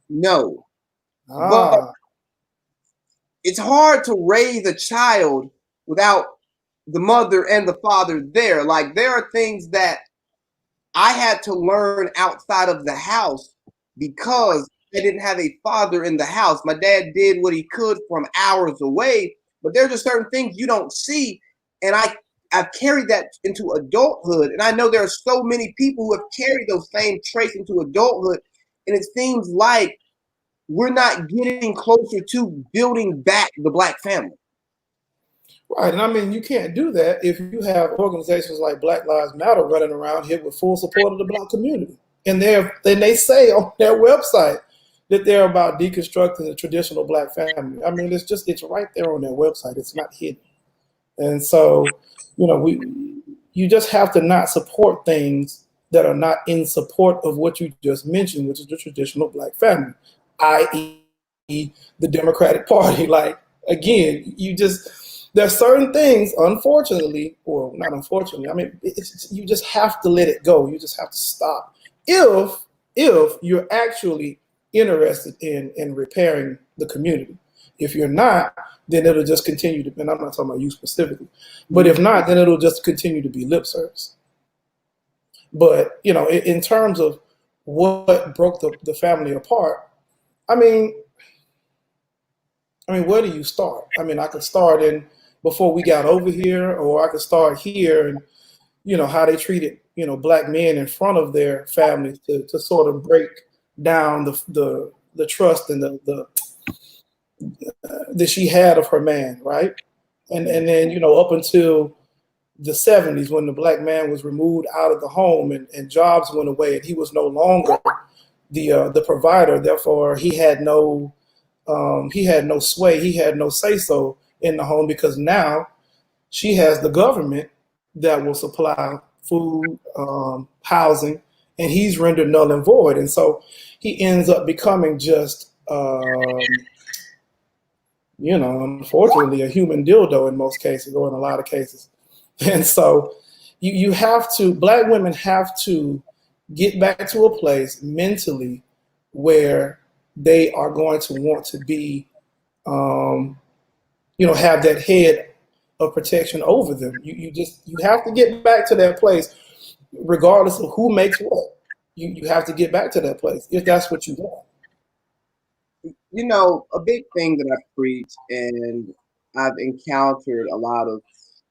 No. But it's hard to raise a child without the mother and the father there. Like, there are things that I had to learn outside of the house because I didn't have a father in the house. My dad did what he could from hours away, but there's just certain things you don't see. And I've carried that into adulthood. And I know there are so many people who have carried those same traits into adulthood. And it seems like we're not getting closer to building back the Black family. Right, and I mean, you can't do that if you have organizations like Black Lives Matter running around here with full support of the Black community. And they say on their website that they're about deconstructing the traditional Black family. I mean, it's right there on their website. It's not hidden. And so, you just have to not support things that are not in support of what you just mentioned, which is the traditional Black family, i.e. the Democratic Party. Like, again, there's certain things, unfortunately, or not unfortunately, I mean, you just have to let it go. You just have to stop. If you're actually interested in repairing the community. If you're not, then it'll just continue to, and I'm not talking about you specifically, but if not, then it'll just continue to be lip service. But, in terms of what broke the family apart, I mean, where do you start? I mean, I could start in before we got over here, or I could start here and, how they treated, Black men in front of their families to sort of break down the trust and the that she had of her man, right? And then, up until the 70s, when the Black man was removed out of the home and jobs went away and he was no longer the provider, therefore he had no sway, he had no say-so in the home, because now she has the government that will supply food, housing, and he's rendered null and void. And so he ends up becoming just, unfortunately, a human dildo in most cases, or in a lot of cases. And so you have to, Black women have to get back to a place mentally where they are going to want to be, have that head of protection over them. You have to get back to that place, regardless of who makes what. You have to get back to that place if that's what you want. A big thing that I preach, and I've encountered a lot of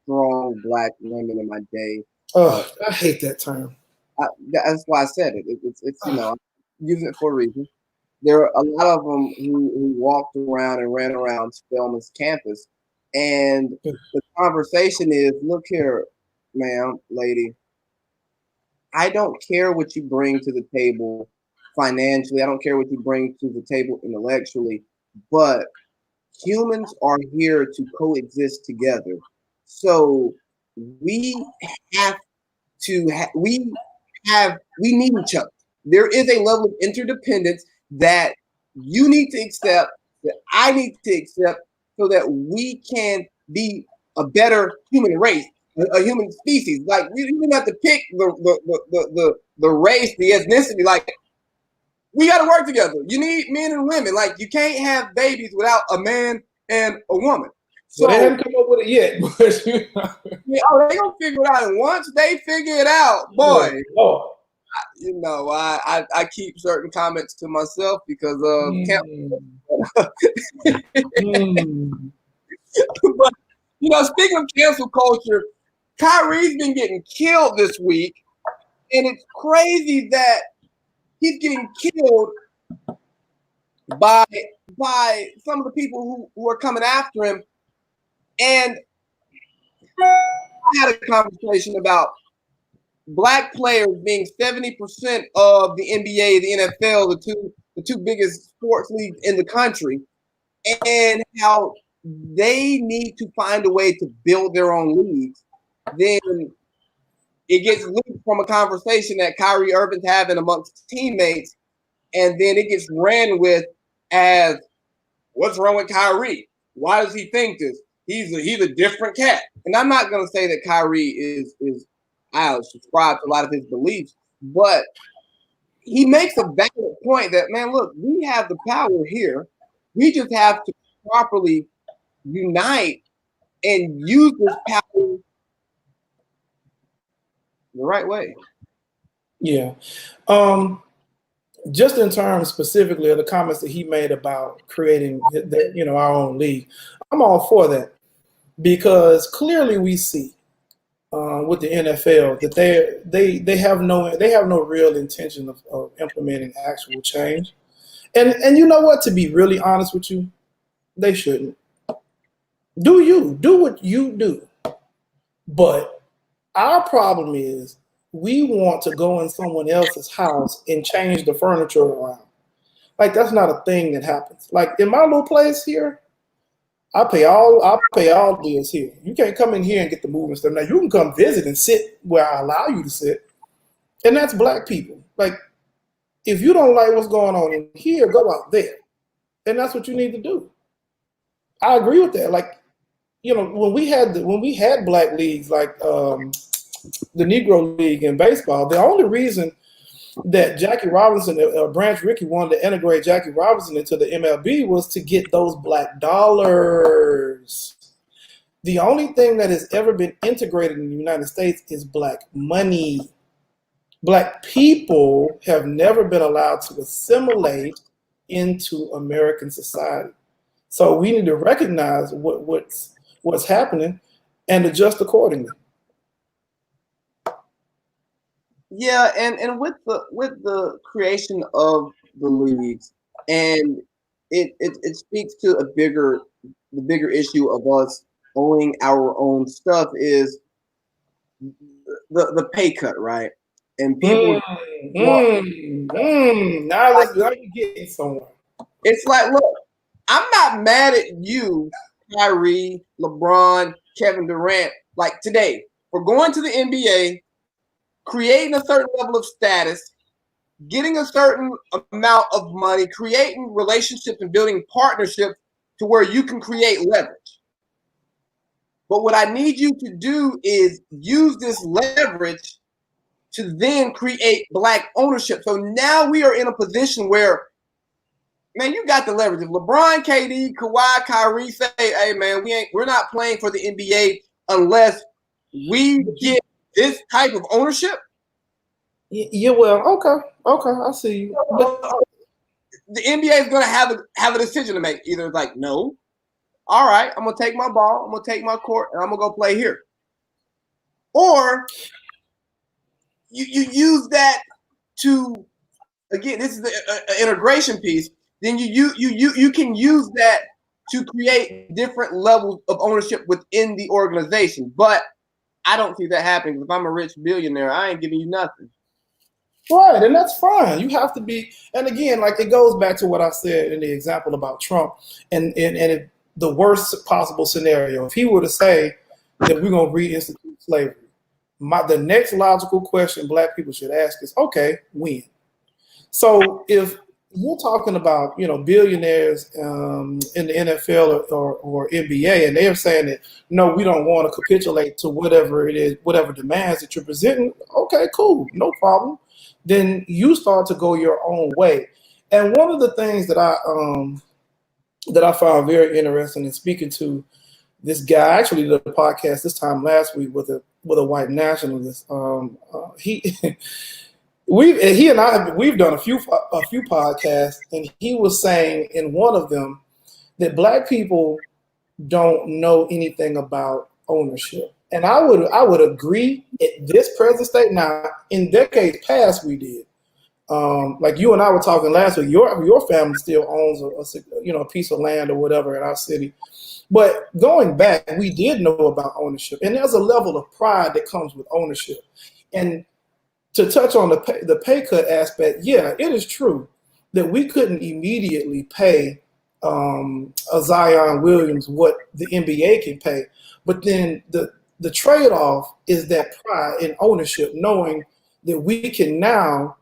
strong Black women in my day. Oh, I hate that term. That's why I said it. It's I'm using it for a reason. There are a lot of them who walked around and ran around Spelman's campus, and the conversation is, look here, ma'am, lady, I don't care what you bring to the table financially. I don't care what you bring to the table intellectually, but humans are here to coexist together. So we have to we need each other. There is a level of interdependence that you need to accept, that I need to accept, so that we can be a better human race, a human species. Like, we don't have to pick the race, the ethnicity. Like, we got to work together. You need men and women. Like, you can't have babies without a man and a woman. So they haven't come up with it yet. They don't figure it out. And once they figure it out, boy, I keep certain comments to myself because of But speaking of cancel culture, Kyrie's been getting killed this week, and it's crazy that he's getting killed by some of the people who are coming after him. And I had a conversation about Black players being 70% of the NBA, the NFL, the the two biggest sports leagues in the country, and how they need to find a way to build their own leagues, then it gets leaked from a conversation that Kyrie Irving's having amongst teammates, and then it gets ran with as, what's wrong with Kyrie? Why does he think this? He's a different cat. And I'm not going to say that Kyrie is I subscribe to a lot of his beliefs, but he makes a valid point that, man, look, we have the power here. We just have to properly unite and use this power the right way. Yeah. Just in terms specifically of the comments that he made about creating, our own league, I'm all for that, because clearly we see with the NFL that they have no real intention of implementing actual change, and you know what? To be really honest with you, they shouldn't. Do what you do, but our problem is we want to go in someone else's house and change the furniture around. Like, that's not a thing that happens. Like, in my little place here, I pay all bills here. You can't come in here and get the moving stuff. Now, you can come visit and sit where I allow you to sit, and that's Black people. Like, if you don't like what's going on in here, go out there, and that's what you need to do. I agree with that. Like, when we had Black leagues, like the Negro League in baseball, the only reason that Jackie Robinson, Branch Rickey wanted to integrate Jackie Robinson into the MLB was to get those Black dollars. The only thing that has ever been integrated in the United States is Black money. Black people have never been allowed to assimilate into American society. So we need to recognize what's happening and adjust accordingly. Yeah, and with the creation of the leagues, and it speaks to the bigger issue of us owning our own stuff, is the pay cut, right? And people now you're getting somewhere. It's like, look, I'm not mad at you, Kyrie, LeBron, Kevin Durant, like today, for going to the NBA, creating a certain level of status, getting a certain amount of money, creating relationships and building partnerships to where you can create leverage. But what I need you to do is use this leverage to then create Black ownership. So now we are in a position where, man, you got the leverage. If LeBron, KD, Kawhi, Kyrie say, hey, man, we're not playing for the NBA unless we get this type of ownership. Yeah, well, okay, I see you. But the NBA is going to have a decision to make. Either like, no, all right, I'm going to take my ball, I'm going to take my court, and I'm going to go play here. Or you use that to, again, this is the integration piece. Then you can use that to create different levels of ownership within the organization. But I don't see that happening. If I'm a rich billionaire, I ain't giving you nothing. Right, and that's fine. You have to be, and again, like it goes back to what I said in the example about Trump, and the worst possible scenario. If he were to say that we're going to reinstitute slavery, the next logical question Black people should ask is, okay, when? So if you're talking about, billionaires in the NFL or NBA, and they're saying that, no, we don't want to capitulate to whatever it is, whatever demands that you're presenting, okay, cool, no problem. Then you start to go your own way. And one of the things that I found very interesting in speaking to this guy, actually did a podcast this time last week with a white nationalist. He and I we've done a few podcasts, and he was saying in one of them that Black people don't know anything about ownership. And I would agree at this present state. Now, in decades past, we did. Like you and I were talking last week. Your family still owns a piece of land or whatever in our city. But going back, we did know about ownership, and there's a level of pride that comes with ownership. And to touch on the pay cut aspect, yeah, it is true that we couldn't immediately pay a Zion Williams what the NBA can pay. But then the trade-off is that pride and ownership, knowing that we can now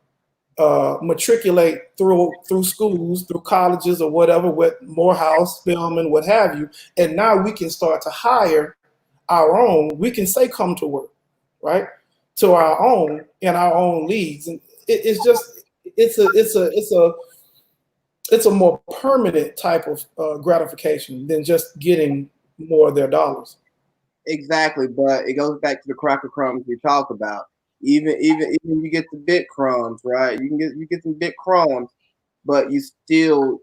matriculate through schools, through colleges or whatever, with Morehouse, Spelman, what have you, and now we can start to hire our own. We can say come to work, right, to our own in our own leagues, and it's just it's a more permanent type of gratification than just getting more of their dollars. Exactly, but it goes back to the cracker crumbs we talked about. Even you get the bit crumbs, right? You get some bit crumbs, but you still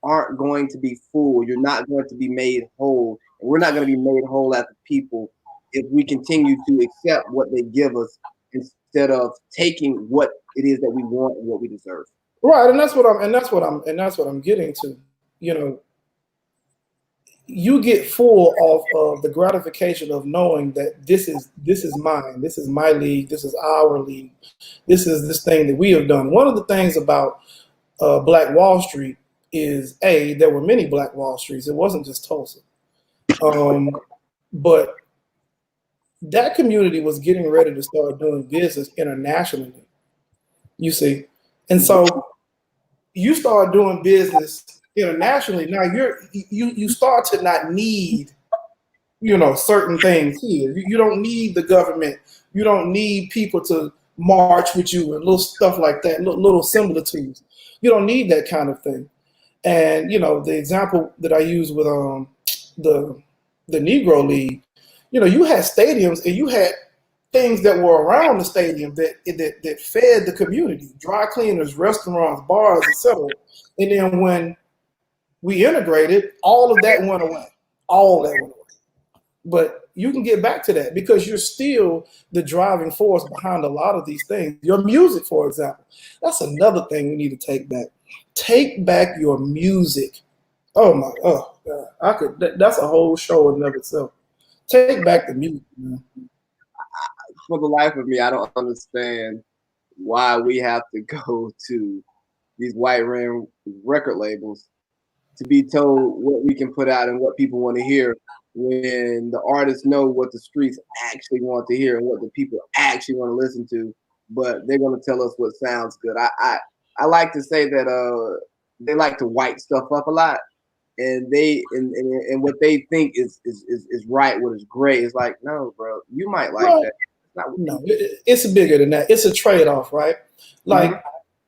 aren't going to be full. You're not going to be made whole. And we're not going to be made whole as a people if we continue to accept what they give us instead of taking what it is that we want and what we deserve. Right, and that's what I'm getting to. You know, you get full of the gratification of knowing that this is mine, this is my league, this is our league, this is this thing that we have done. One of the things about Black Wall Street is there were many Black Wall Streets. It wasn't just Tulsa, but that community was getting ready to start doing business internationally. You see, and so you start doing business internationally. Now you start to not need, certain things here. You don't need the government. You don't need people to march with you and little stuff like that, little similitudes. You don't need that kind of thing. And the example that I use with the Negro League, you had stadiums and you had things that were around the stadium that fed the community: dry cleaners, restaurants, bars, etc. And then when we integrated, all of that went away. All that went away. But you can get back to that because you're still the driving force behind a lot of these things. Your music, for example, that's another thing we need to take back. Take back your music. Oh God, that's a whole show in and of itself. Take back the music, man. For the life of me, I don't understand why we have to go to these white ran record labels to be told what we can put out and what people want to hear, when the artists know what the streets actually want to hear and what the people actually want to listen to, but they're going to tell us what sounds good. I like to say that they like to white stuff up a lot, and and what they think is right, what is great, is like, no, bro, you might like that. No, it's bigger than that. It's a trade-off, right? Like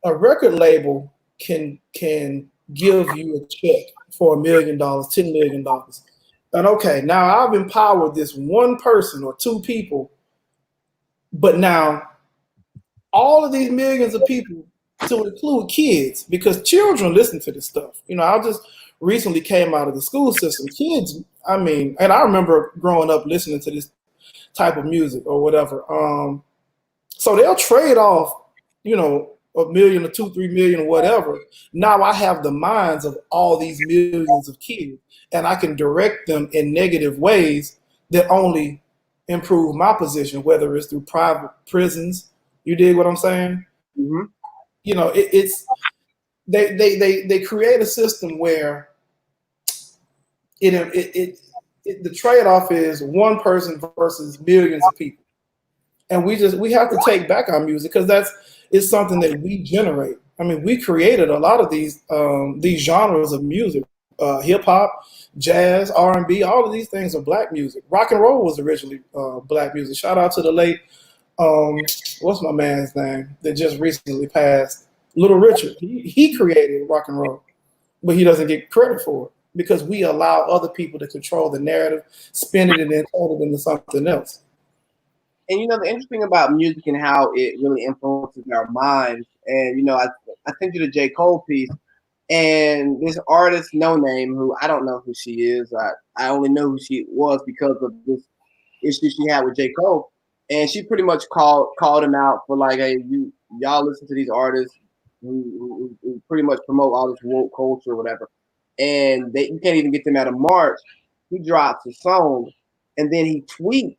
a record label can give you a check for $1 million, $10 million. And okay, now I've empowered this one person or two people, but now all of these millions of people, to include kids, because children listen to this stuff. I just recently came out of the school system. Kids, and I remember growing up listening to this type of music or whatever. So they'll trade off, $1 million or 2, 3 million or whatever. Now I have the minds of all these millions of kids, and I can direct them in negative ways that only improve my position, whether it's through private prisons. You dig what I'm saying? Mm-hmm. It's they create a system where the trade-off is one person versus millions of people. And we have to take back our music because it's something that we generate. We created a lot of these genres of music, hip hop, jazz, R&B. All of these things are Black music. Rock and roll was originally Black music. Shout out to the late, what's my man's name that just recently passed? Little Richard. He created rock and roll, but he doesn't get credit for it because we allow other people to control the narrative, spin it, and then turn it into something else. And the interesting about music and how it really influences our minds. And I sent you the J. Cole piece, and this artist, No Name, who I don't know who she is. I only know who she was because of this issue she had with J. Cole, and she pretty much called him out for like, hey, y'all listen to these artists who pretty much promote all this woke culture or whatever, and you can't even get them at a march. He drops a song, and then he tweets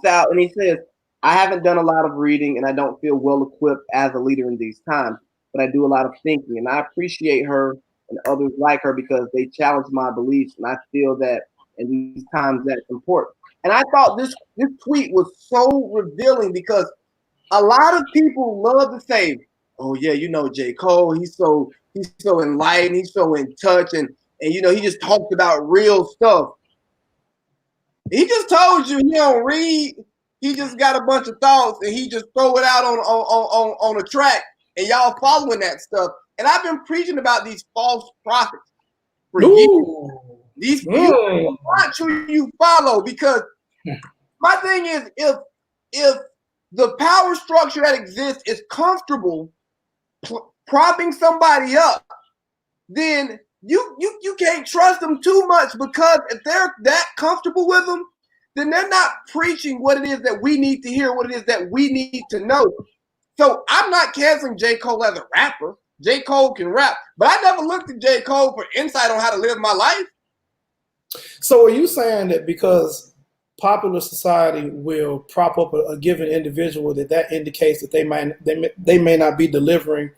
out and he says, I haven't done a lot of reading and I don't feel well equipped as a leader in these times, but I do a lot of thinking. And I appreciate her and others like her because they challenge my beliefs. And I feel that in these times that's important. And I thought this tweet was so revealing because a lot of people love to say, "Oh yeah, you know J. Cole, he's so enlightened, he's so in touch, and you know he just talked about real stuff." He just told you he don't read. He just got a bunch of thoughts and he just throw it out on a track, and y'all following that stuff. And I've been preaching about these false prophets for years. These people watch who you follow, because my thing is, if the power structure that exists is comfortable propping somebody up, then you can't trust them too much, because if they're that comfortable with them, then they're not preaching what it is that we need to hear, what it is that we need to know. So I'm not canceling J. Cole as a rapper. J. Cole can rap, but I never looked at J. Cole for insight on how to live my life. So are you saying that because popular society will prop up a given individual, that indicates that they may not be delivering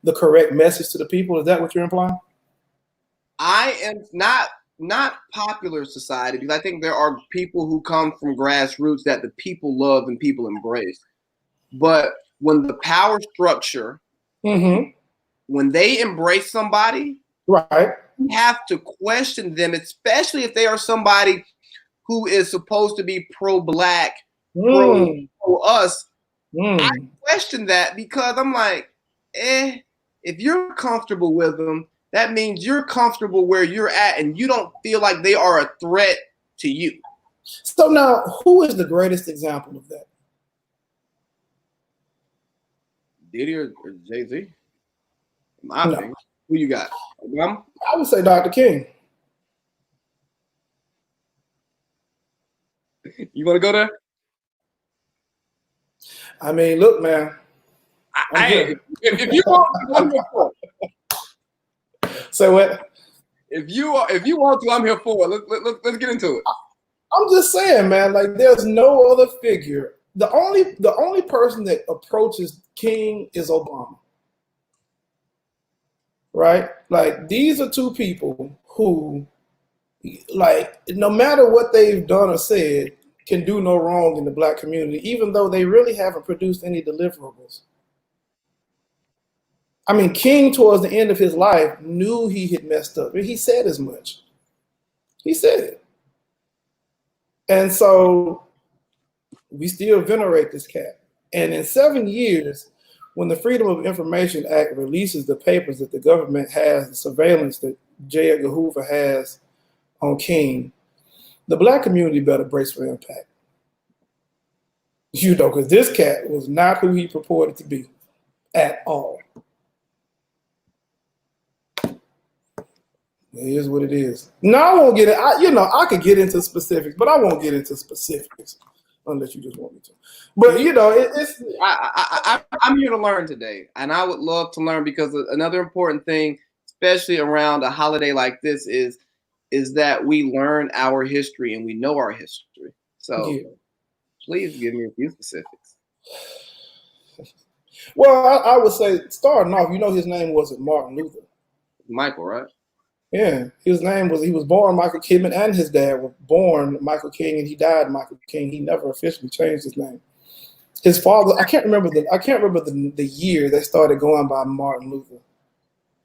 the correct message to the people? Is that what you're implying? I am not popular society, because I think there are people who come from grassroots that the people love and people embrace. But when the power structure, when they embrace somebody, right, you have to question them, especially if they are somebody who is supposed to be pro-black, pro-us. I question that, because I'm like, if you're comfortable with them, that means you're comfortable where you're at and you don't feel like they are a threat to you. So now, who is the greatest example of that? Diddy or Jay-Z? My opinion. Who you got? I would say Dr. King. You want to go there? I mean, look, man. If you want, I'm here for it. Say what? If you want to, I'm here for it. Let's get into it. I'm just saying, man. Like, there's no other figure. The only person that approaches King is Obama. Right? Like, these are two people who, like, no matter what they've done or said, can do no wrong in the black community, even though they really haven't produced any deliverables. I mean, King, towards the end of his life, knew he had messed up. He said as much. He said it. And so we still venerate this cat. And in 7 years, when the Freedom of Information Act releases the papers that the government has, the surveillance that J. Edgar Hoover has on King, the black community better brace for impact. You know, because this cat was not who he purported to be at all. It is what it is. No, I won't get it. I could get into specifics, but I won't get into specifics unless you just want me to. But it's. I'm here to learn today, and I would love to learn, because another important thing, especially around a holiday like this, is that we learn our history and we know our history. So please give me a few specifics. Well, I would say, starting off, his name wasn't Martin Luther. Michael, right? Yeah, his name was, he was born Michael Kidman, and his dad was born Michael King, and he died Michael King. He never officially changed his name. His father, I can't remember the year they started going by Martin Luther.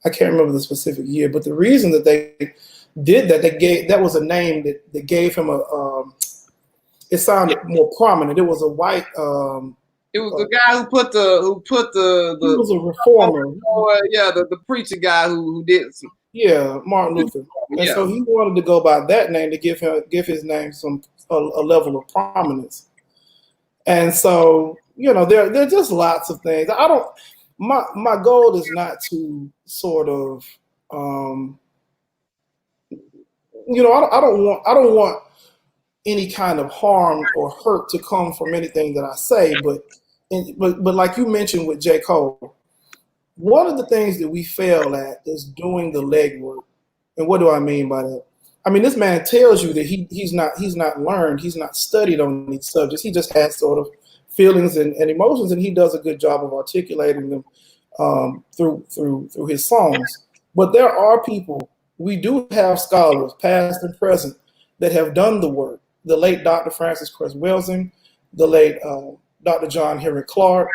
I can't remember the specific year, but the reason that they did that, that was a name that gave him it sounded more prominent. It was a white. It was the guy who put the. He was a reformer. The preacher guy who did some. Yeah, Martin Luther. And so he wanted to go by that name to give his name a level of prominence. And so, there are just lots of things. My goal is not to sort of I don't want any kind of harm or hurt to come from anything that I say, but like you mentioned with J. Cole, one of the things that we fail at is doing the legwork. And what do I mean by that? I mean, this man tells you that he's not learned, he's not studied on these subjects. He just has sort of feelings and emotions, and he does a good job of articulating them through his songs. But there are people, we do have scholars, past and present, that have done the work. The late Dr. Francis Cress Welsing, the late Dr. John Henry Clark,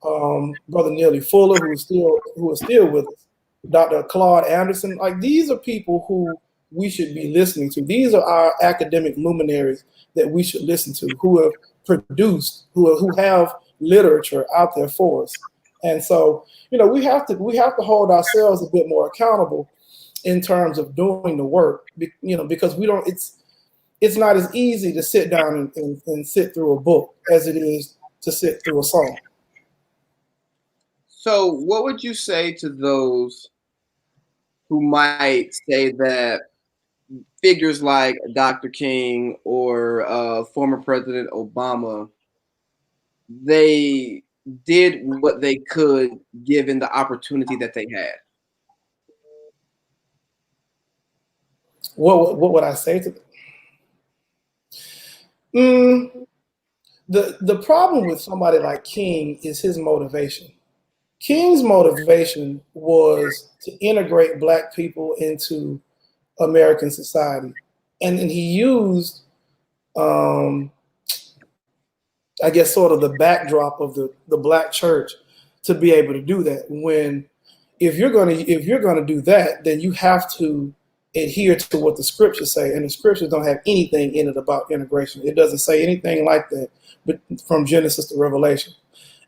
Brother Neely Fuller, who is still with us, Dr. Claude Anderson. Like, these are people who we should be listening to. These are our academic luminaries that we should listen to, who have produced, who have literature out there for us. And so, we have to hold ourselves a bit more accountable in terms of doing the work, because it's not as easy to sit down and sit through a book as it is to sit through a song. So what would you say to those who might say that figures like Dr. King or former President Obama, they did what they could given the opportunity that they had? What would I say to them? The problem with somebody like King is his motivation. King's motivation was to integrate Black people into American society. And he used, I guess, sort of the backdrop of the Black church to be able to do that. If you're gonna do that, then you have to adhere to what the scriptures say, and the scriptures don't have anything in it about integration. It doesn't say anything like that, but from Genesis to Revelation.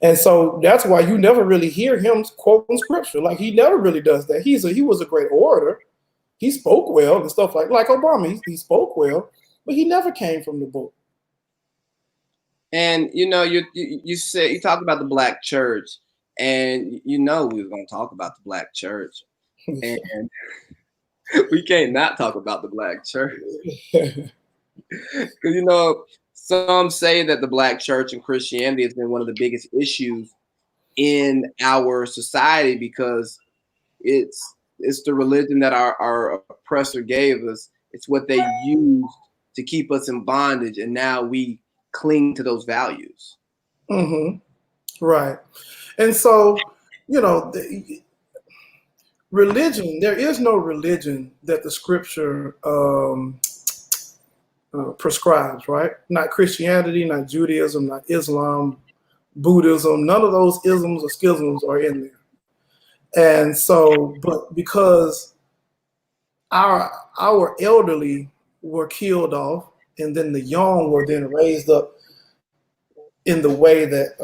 And so that's why you never really hear him quoting scripture. Like, he never really does that. He was a great orator. He spoke well and stuff like Obama. He spoke well, but he never came from the book. And you said, you talked about the Black church, and we were going to talk about the Black church, and we can't not talk about the Black church. Because some say that the Black church and Christianity has been one of the biggest issues in our society because it's the religion that our oppressor gave us. It's what they used to keep us in bondage, and now we cling to those values. Mm-hmm. Right. And so, religion, there is no religion that the scripture prescribes, right? Not Christianity, not Judaism, not Islam, Buddhism. None of those isms or schisms are in there. And so, but because our elderly were killed off, and then the young were then raised up in the way that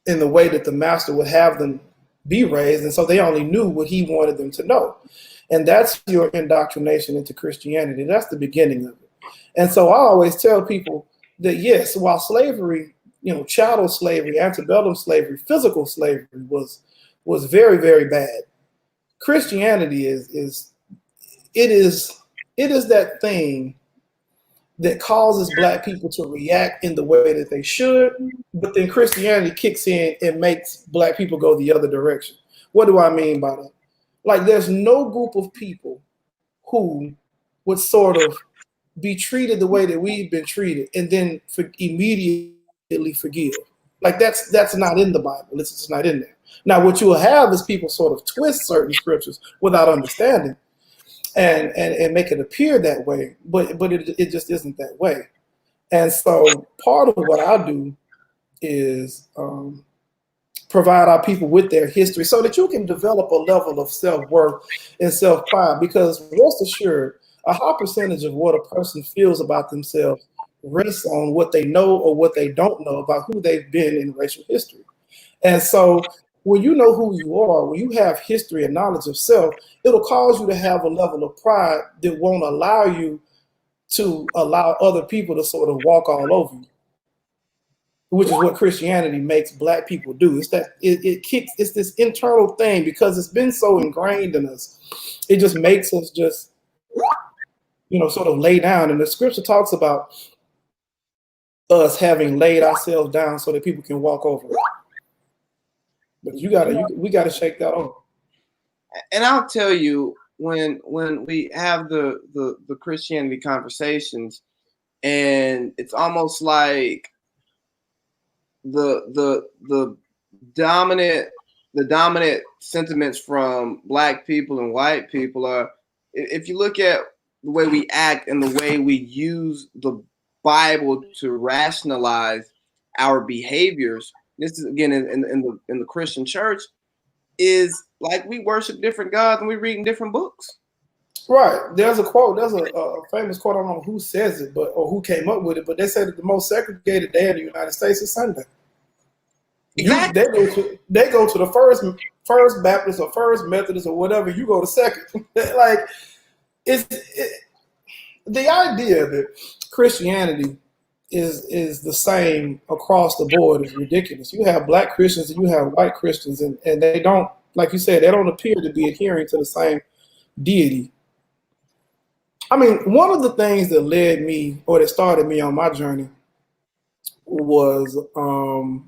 the master would have them be raised, and so they only knew what he wanted them to know. And that's your indoctrination into Christianity. That's the beginning of it. And so I always tell people that, yes, while slavery, chattel slavery, antebellum slavery, physical slavery was very, very bad, Christianity is that thing that causes Black people to react in the way that they should, but then Christianity kicks in and makes Black people go the other direction. What do I mean by that? Like, there's no group of people who would sort of be treated the way that we've been treated and then immediately forgive. Like, that's not in the Bible. It's just not in there. Now, what you will have is people sort of twist certain scriptures without understanding and make it appear that way, but it just isn't that way. And so part of what I do is provide our people with their history so that you can develop a level of self-worth and self-pride, because rest assured, a high percentage of what a person feels about themselves rests on what they know or what they don't know about who they've been in racial history. And so when you know who you are, when you have history and knowledge of self, it'll cause you to have a level of pride that won't allow you to allow other people to sort of walk all over you, which is what Christianity makes Black people do. It's that it's this internal thing, because it's been so ingrained in us. It just makes us just, sort of lay down. And the scripture talks about us having laid ourselves down so that people can walk over. But we gotta shake that off. And I'll tell you, when we have the Christianity conversations, and it's almost like the the dominant sentiments from black people and white people are, if you look at the way we act and the way we use the Bible to rationalize our behaviors, this is again in the Christian church, is like we worship different gods and we reading different books. Right. There's a quote. There's a famous quote. I don't know who says it, or who came up with it. But they say that the most segregated day in the United States is Sunday. Exactly. They go to the first Baptist or first Methodist or whatever. You go to second. Like the idea that Christianity is the same across the board is ridiculous. You have black Christians and you have white Christians, and they don't, like you said, they don't appear to be adhering to the same deity. I mean, one of the things that led me, or that started me on my journey, was, and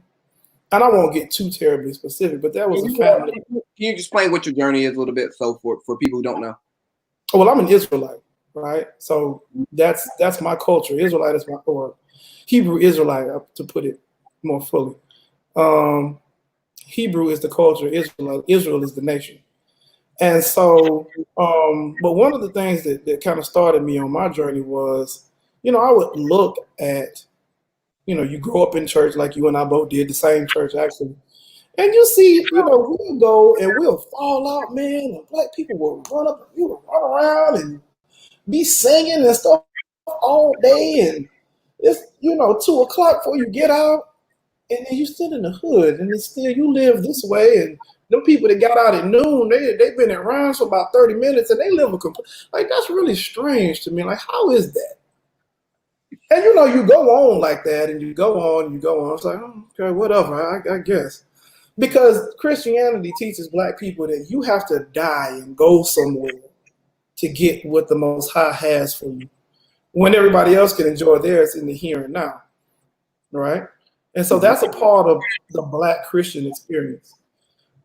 I won't get too terribly specific, but there was a family. Can you explain what your journey is a little bit, so for people who don't know? Well, I'm an Israelite, right? So that's my culture. Israelite is or Hebrew Israelite, to put it more fully. Hebrew is the culture. Israel is the nation. And so, but one of the things that kind of started me on my journey was, I would look at, you grow up in church like you and I both did, the same church actually. And you see, we'll go and we'll fall out, man, and black people will run up and you will run around and be singing and stuff all day. And it's, 2:00 before you get out, and then you still in the hood, and it's still, you live this way. And them people that got out at noon, they've been around for about 30 minutes and they live like, that's really strange to me. Like, how is that? And you go on like that, and you go on, and you go on. It's like, oh, okay, whatever, I guess. Because Christianity teaches black people that you have to die and go somewhere to get what the Most High has for you, when everybody else can enjoy theirs in the here and now, right? And so that's a part of the black Christian experience.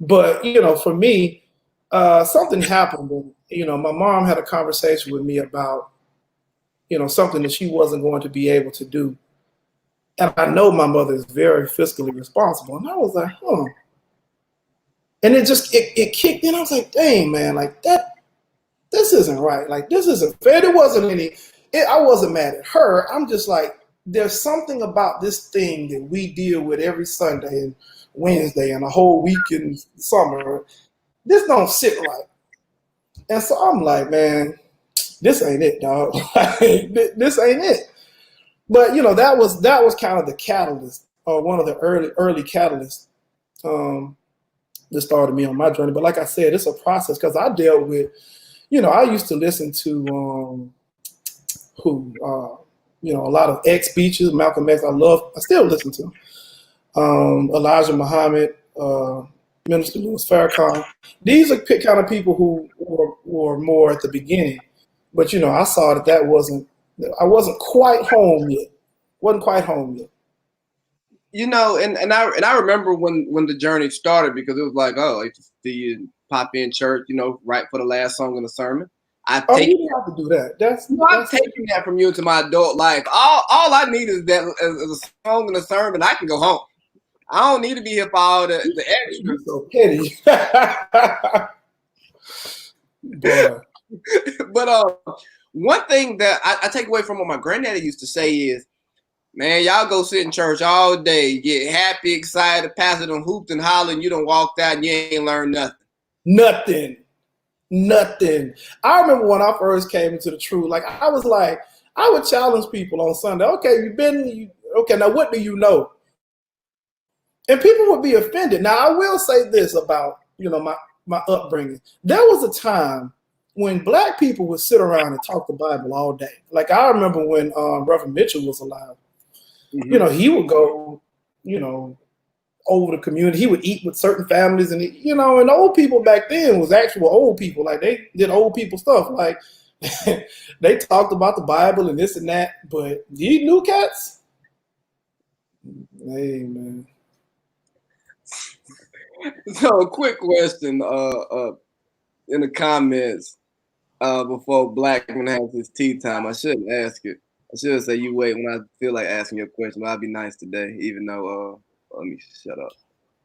But, for me, something happened. And, my mom had a conversation with me about, something that she wasn't going to be able to do. And I know my mother is very fiscally responsible. And I was like, And it kicked in. I was like, dang, man, like this isn't right. Like, this isn't fair. I wasn't mad at her. I'm just like, there's something about this thing that we deal with every Sunday and Wednesday and a whole week in summer. This don't sit right. And so I'm like, man, this ain't it, dog. This ain't it. But that was kind of the catalyst, or one of the early catalysts that started me on my journey. But like I said, it's a process, because I dealt with, I used to listen to a lot of X speeches, Malcolm X. I still listen to Elijah Muhammad, Minister Louis Farrakhan. These are kind of people who were more at the beginning. But I saw I wasn't quite home yet. Wasn't quite home yet. And I remember when the journey started, because it was like, oh, I just see you pop in church, right for the last song in the sermon. You didn't have to do that. I'm taking that from you into my adult life. All I need is a song and a sermon. I can go home. I don't need to be here for all the extras. You're so petty. But one thing that I take away from what my granddaddy used to say is, man, y'all go sit in church all day, get happy, excited, pastor done hooped and hollered, and you done walked out and you ain't learned nothing. Nothing. I remember when I first came into the truth, like I would challenge people on Sunday. Okay, now what do you know? And people would be offended. Now I will say this about, my upbringing. There was a time when black people would sit around and talk the Bible all day. Like I remember when Reverend Mitchell was alive. Mm-hmm. He would go, over the community. He would eat with certain families, and and old people back then was actual old people. Like they did old people stuff. Like they talked about the Bible and this and that. But these new cats, hey man. So a quick question in the comments before Blackman has his tea time. I shouldn't ask it. I should say you wait when I feel like asking your question. But I'll be nice today, even though let me shut up.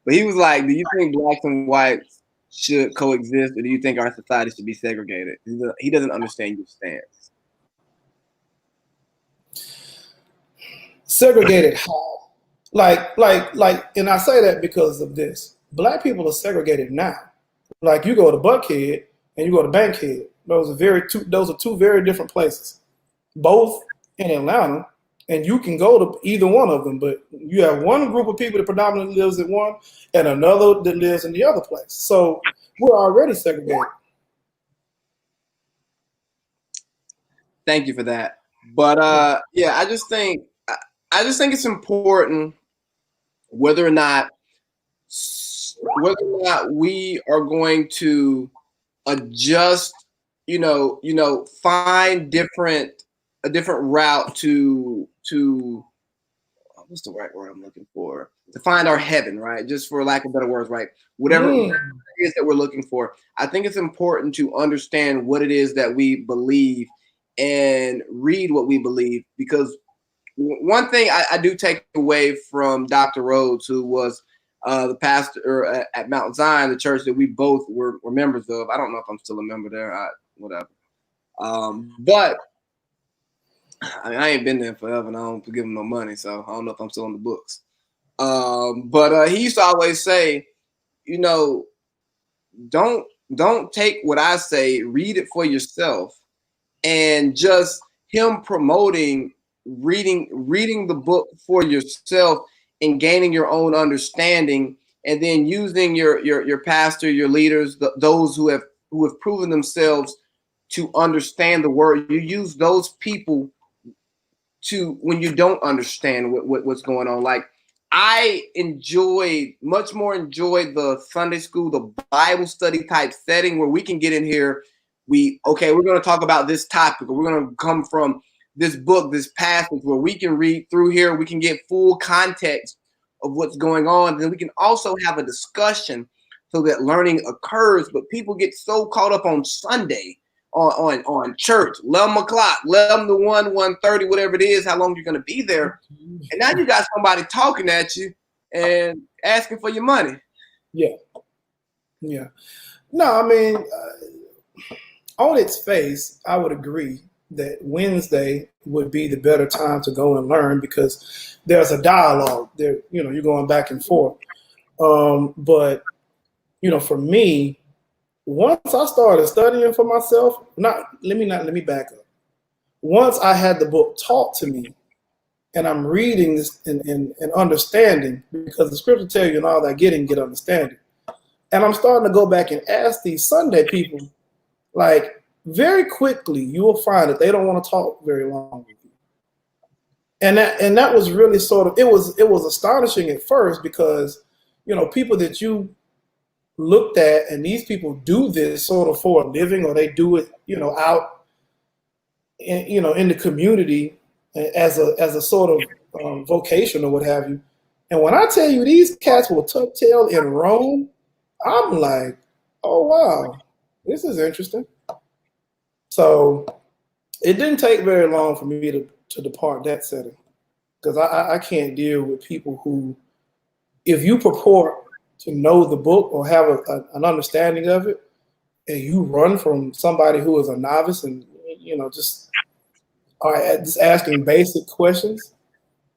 But he was like, do you think blacks and whites should coexist, or do you think our society should be segregated? He doesn't understand your stance. Segregated how? And I say that because of this. Black people are segregated now. Like you go to Buckhead and you go to Bankhead. Those are two very different places, both in Atlanta, and you can go to either one of them. But you have one group of people that predominantly lives in one, and another that lives in the other place. So we're already segregated. Thank you for that. But yeah, I just think it's important whether or not we are going to adjust, find a different route to what's the right word I'm looking for? To find our heaven, right? Just for lack of better words, right? Whatever it is that we're looking for. I think it's important to understand what it is that we believe and read what we believe, because one thing I do take away from Dr. Rhodes, who was the pastor at Mount Zion, the church that we both were members of. I don't know if I'm still a member there. Whatever. But I mean, I ain't been there forever, and I don't give him no money, so I don't know if I'm still on the books. But he used to always say, don't take what I say, read it for yourself, and just him promoting reading the book for yourself and gaining your own understanding, and then using your pastor, your leaders, those who have proven themselves to understand the word. You use those people to when you don't understand what's going on. Like I much more enjoyed the Sunday school, the Bible study type setting where we can get in here. We're going to talk about this topic, or we're going to come from this book, this passage, where we can read through here. We can get full context of what's going on. Then we can also have a discussion so that learning occurs. But people get so caught up on Sunday, on church, 11 o'clock, 11 to 1:30, whatever it is, how long you're going to be there. And now you got somebody talking at you and asking for your money. Yeah. No, I mean, on its face, I would agree that Wednesday would be the better time to go and learn, because there's a dialogue there. You're going back and forth. But for me, once I started studying for myself, let me back up. Once I had the book taught to me, and I'm reading this and understanding, because the scripture tell you in all that getting, get understanding. And I'm starting to go back and ask these Sunday people, like, very quickly, you will find that they don't want to talk very long with you. And that was really it was astonishing at first, because, people that you looked at, and these people do this sort of for a living, or they do it, out in the community as a sort of vocation or what have you. And when I tell you these cats will tuck tail and roam, I'm like, oh wow, this is interesting. So it didn't take very long for me to depart that setting, because I can't deal with people who, if you purport to know the book or have an understanding of it, and you run from somebody who is a novice and just asking basic questions,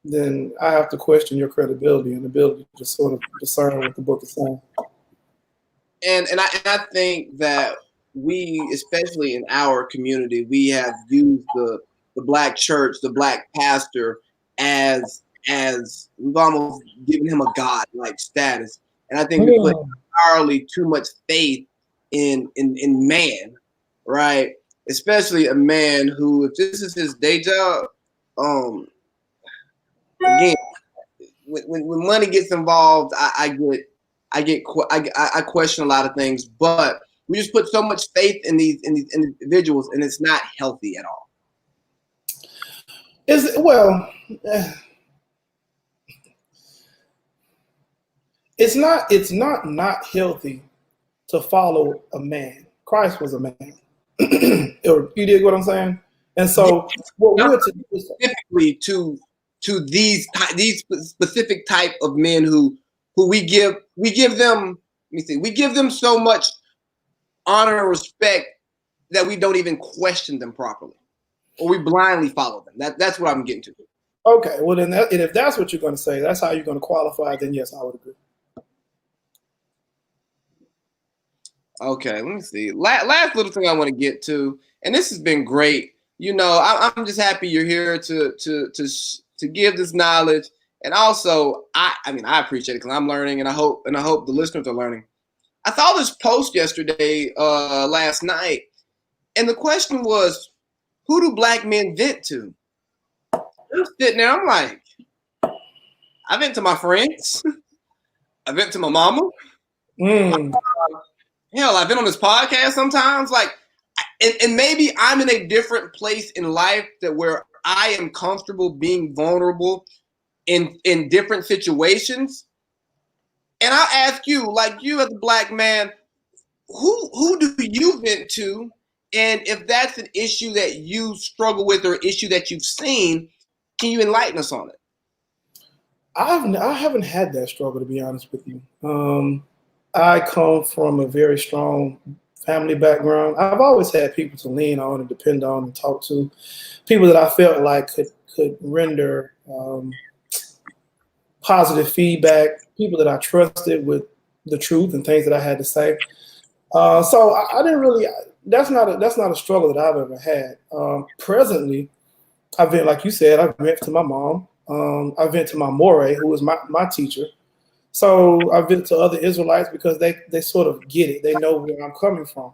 then I have to question your credibility and ability to sort of discern what the book is saying. And I think that we, especially in our community, we have used the black church, the black pastor, as we've almost given him a god-like status. And I think we put entirely too much faith in man, right? Especially a man who, if this is his day job, again, when money gets involved, I question a lot of things. But we just put so much faith in these individuals, and it's not healthy at all. It's not healthy to follow a man. Christ was a man. You dig what I'm saying? And so what we're specifically to these specific type of men who who we give them, we give them so much honor and respect that we don't even question them properly, or we blindly follow them. That's what I'm getting to. Okay, well then, and if that's what you're going to say, that's how you're going to qualify. Then yes, I would agree. Okay, let me see. Last little thing I want to get to, and this has been great. You know, I'm just happy you're here to give this knowledge, and also I appreciate it because I'm learning, and I hope the listeners are learning. I saw this post yesterday, last night, and the question was, who do black men vent to? I'm sitting there, I'm like, I vent to my friends, I vent to my mama. Hell, I've been on this podcast sometimes, like, and maybe I'm in a different place in life that where I am comfortable being vulnerable in different situations. And I'll ask you, like, you as a black man, who do you vent to? And if that's an issue that you struggle with or issue that you've seen, can you enlighten us on it? I haven't had that struggle, to be honest with you. I come from a very strong family background. I've always had people to lean on and depend on and talk to, people that I felt like could render positive feedback, people that I trusted with the truth and things that I had to say. So I didn't really. That's not a struggle that I've ever had. Presently, I vent, like you said, I vent to my mom. I vent to my more, who was my teacher. So I vent to other Israelites because they sort of get it. They know where I'm coming from.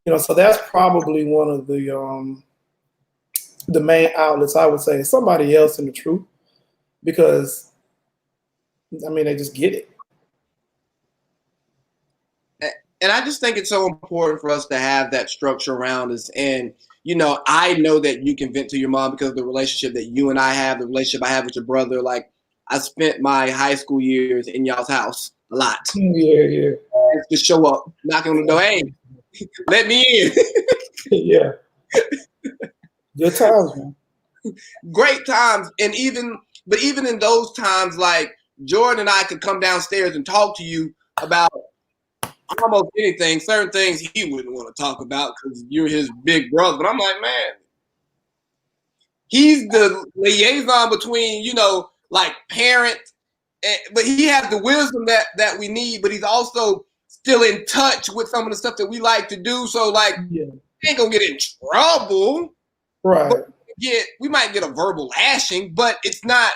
You know, so that's probably one of the main outlets, I would say. Somebody else in the truth, because I mean they just get it. And I just think it's so important for us to have that structure around us. And, you know, I know that you can vent to your mom because of the relationship that you and I have, the relationship I have with your brother. Like, I spent my high school years in y'all's house a lot. Yeah. Just show up, knocking on the door, hey, let me in. Yeah. Good times, man. Great times. And even in those times, like, Jordan and I could come downstairs and talk to you about almost anything. Certain things he wouldn't want to talk about because you're his big brother. But I'm like, man, he's the liaison between, you know, like parents, but he has the wisdom that we need, but he's also still in touch with some of the stuff that we like to do. So, like, we ain't gonna get in trouble. Right. We might get a verbal lashing, but it's not,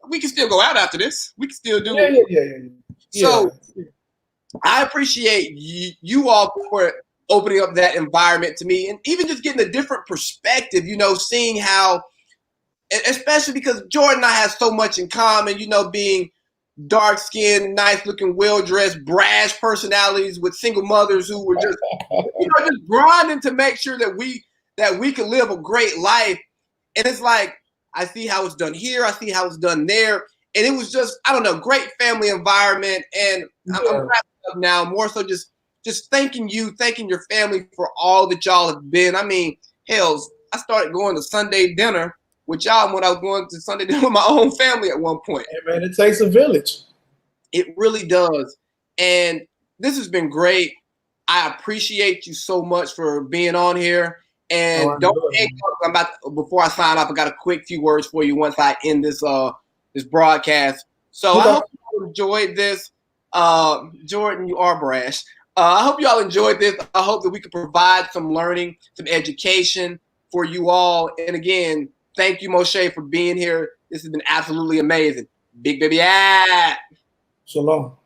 we can still go out after this. We can still do it. Yeah. So I appreciate you all for opening up that environment to me, and even just getting a different perspective, you know, seeing how, especially because Jordan and I have so much in common, you know, being dark-skinned, nice-looking, well-dressed, brash personalities with single mothers who were just, you know, just grinding to make sure that we could live a great life. And it's like, I see how it's done here, I see how it's done there, and it was just, I don't know, great family environment. And I'm wrapping up now, more so just thanking you, thanking your family for all that y'all have been. I mean, hell, I started going to Sunday dinner with y'all when I was going to Sunday dinner with my own family at one point. Hey, man, it takes a village. It really does. And this has been great. I appreciate you so much for being on here. And before I sign off, I got a quick few words for you once I end this broadcast. So I hope you enjoyed this. Jordan, you are brash. I hope you all enjoyed this. I hope that we could provide some learning, some education for you all. And again, thank you, Moshe, for being here. This has been absolutely amazing. Big baby. Shalom.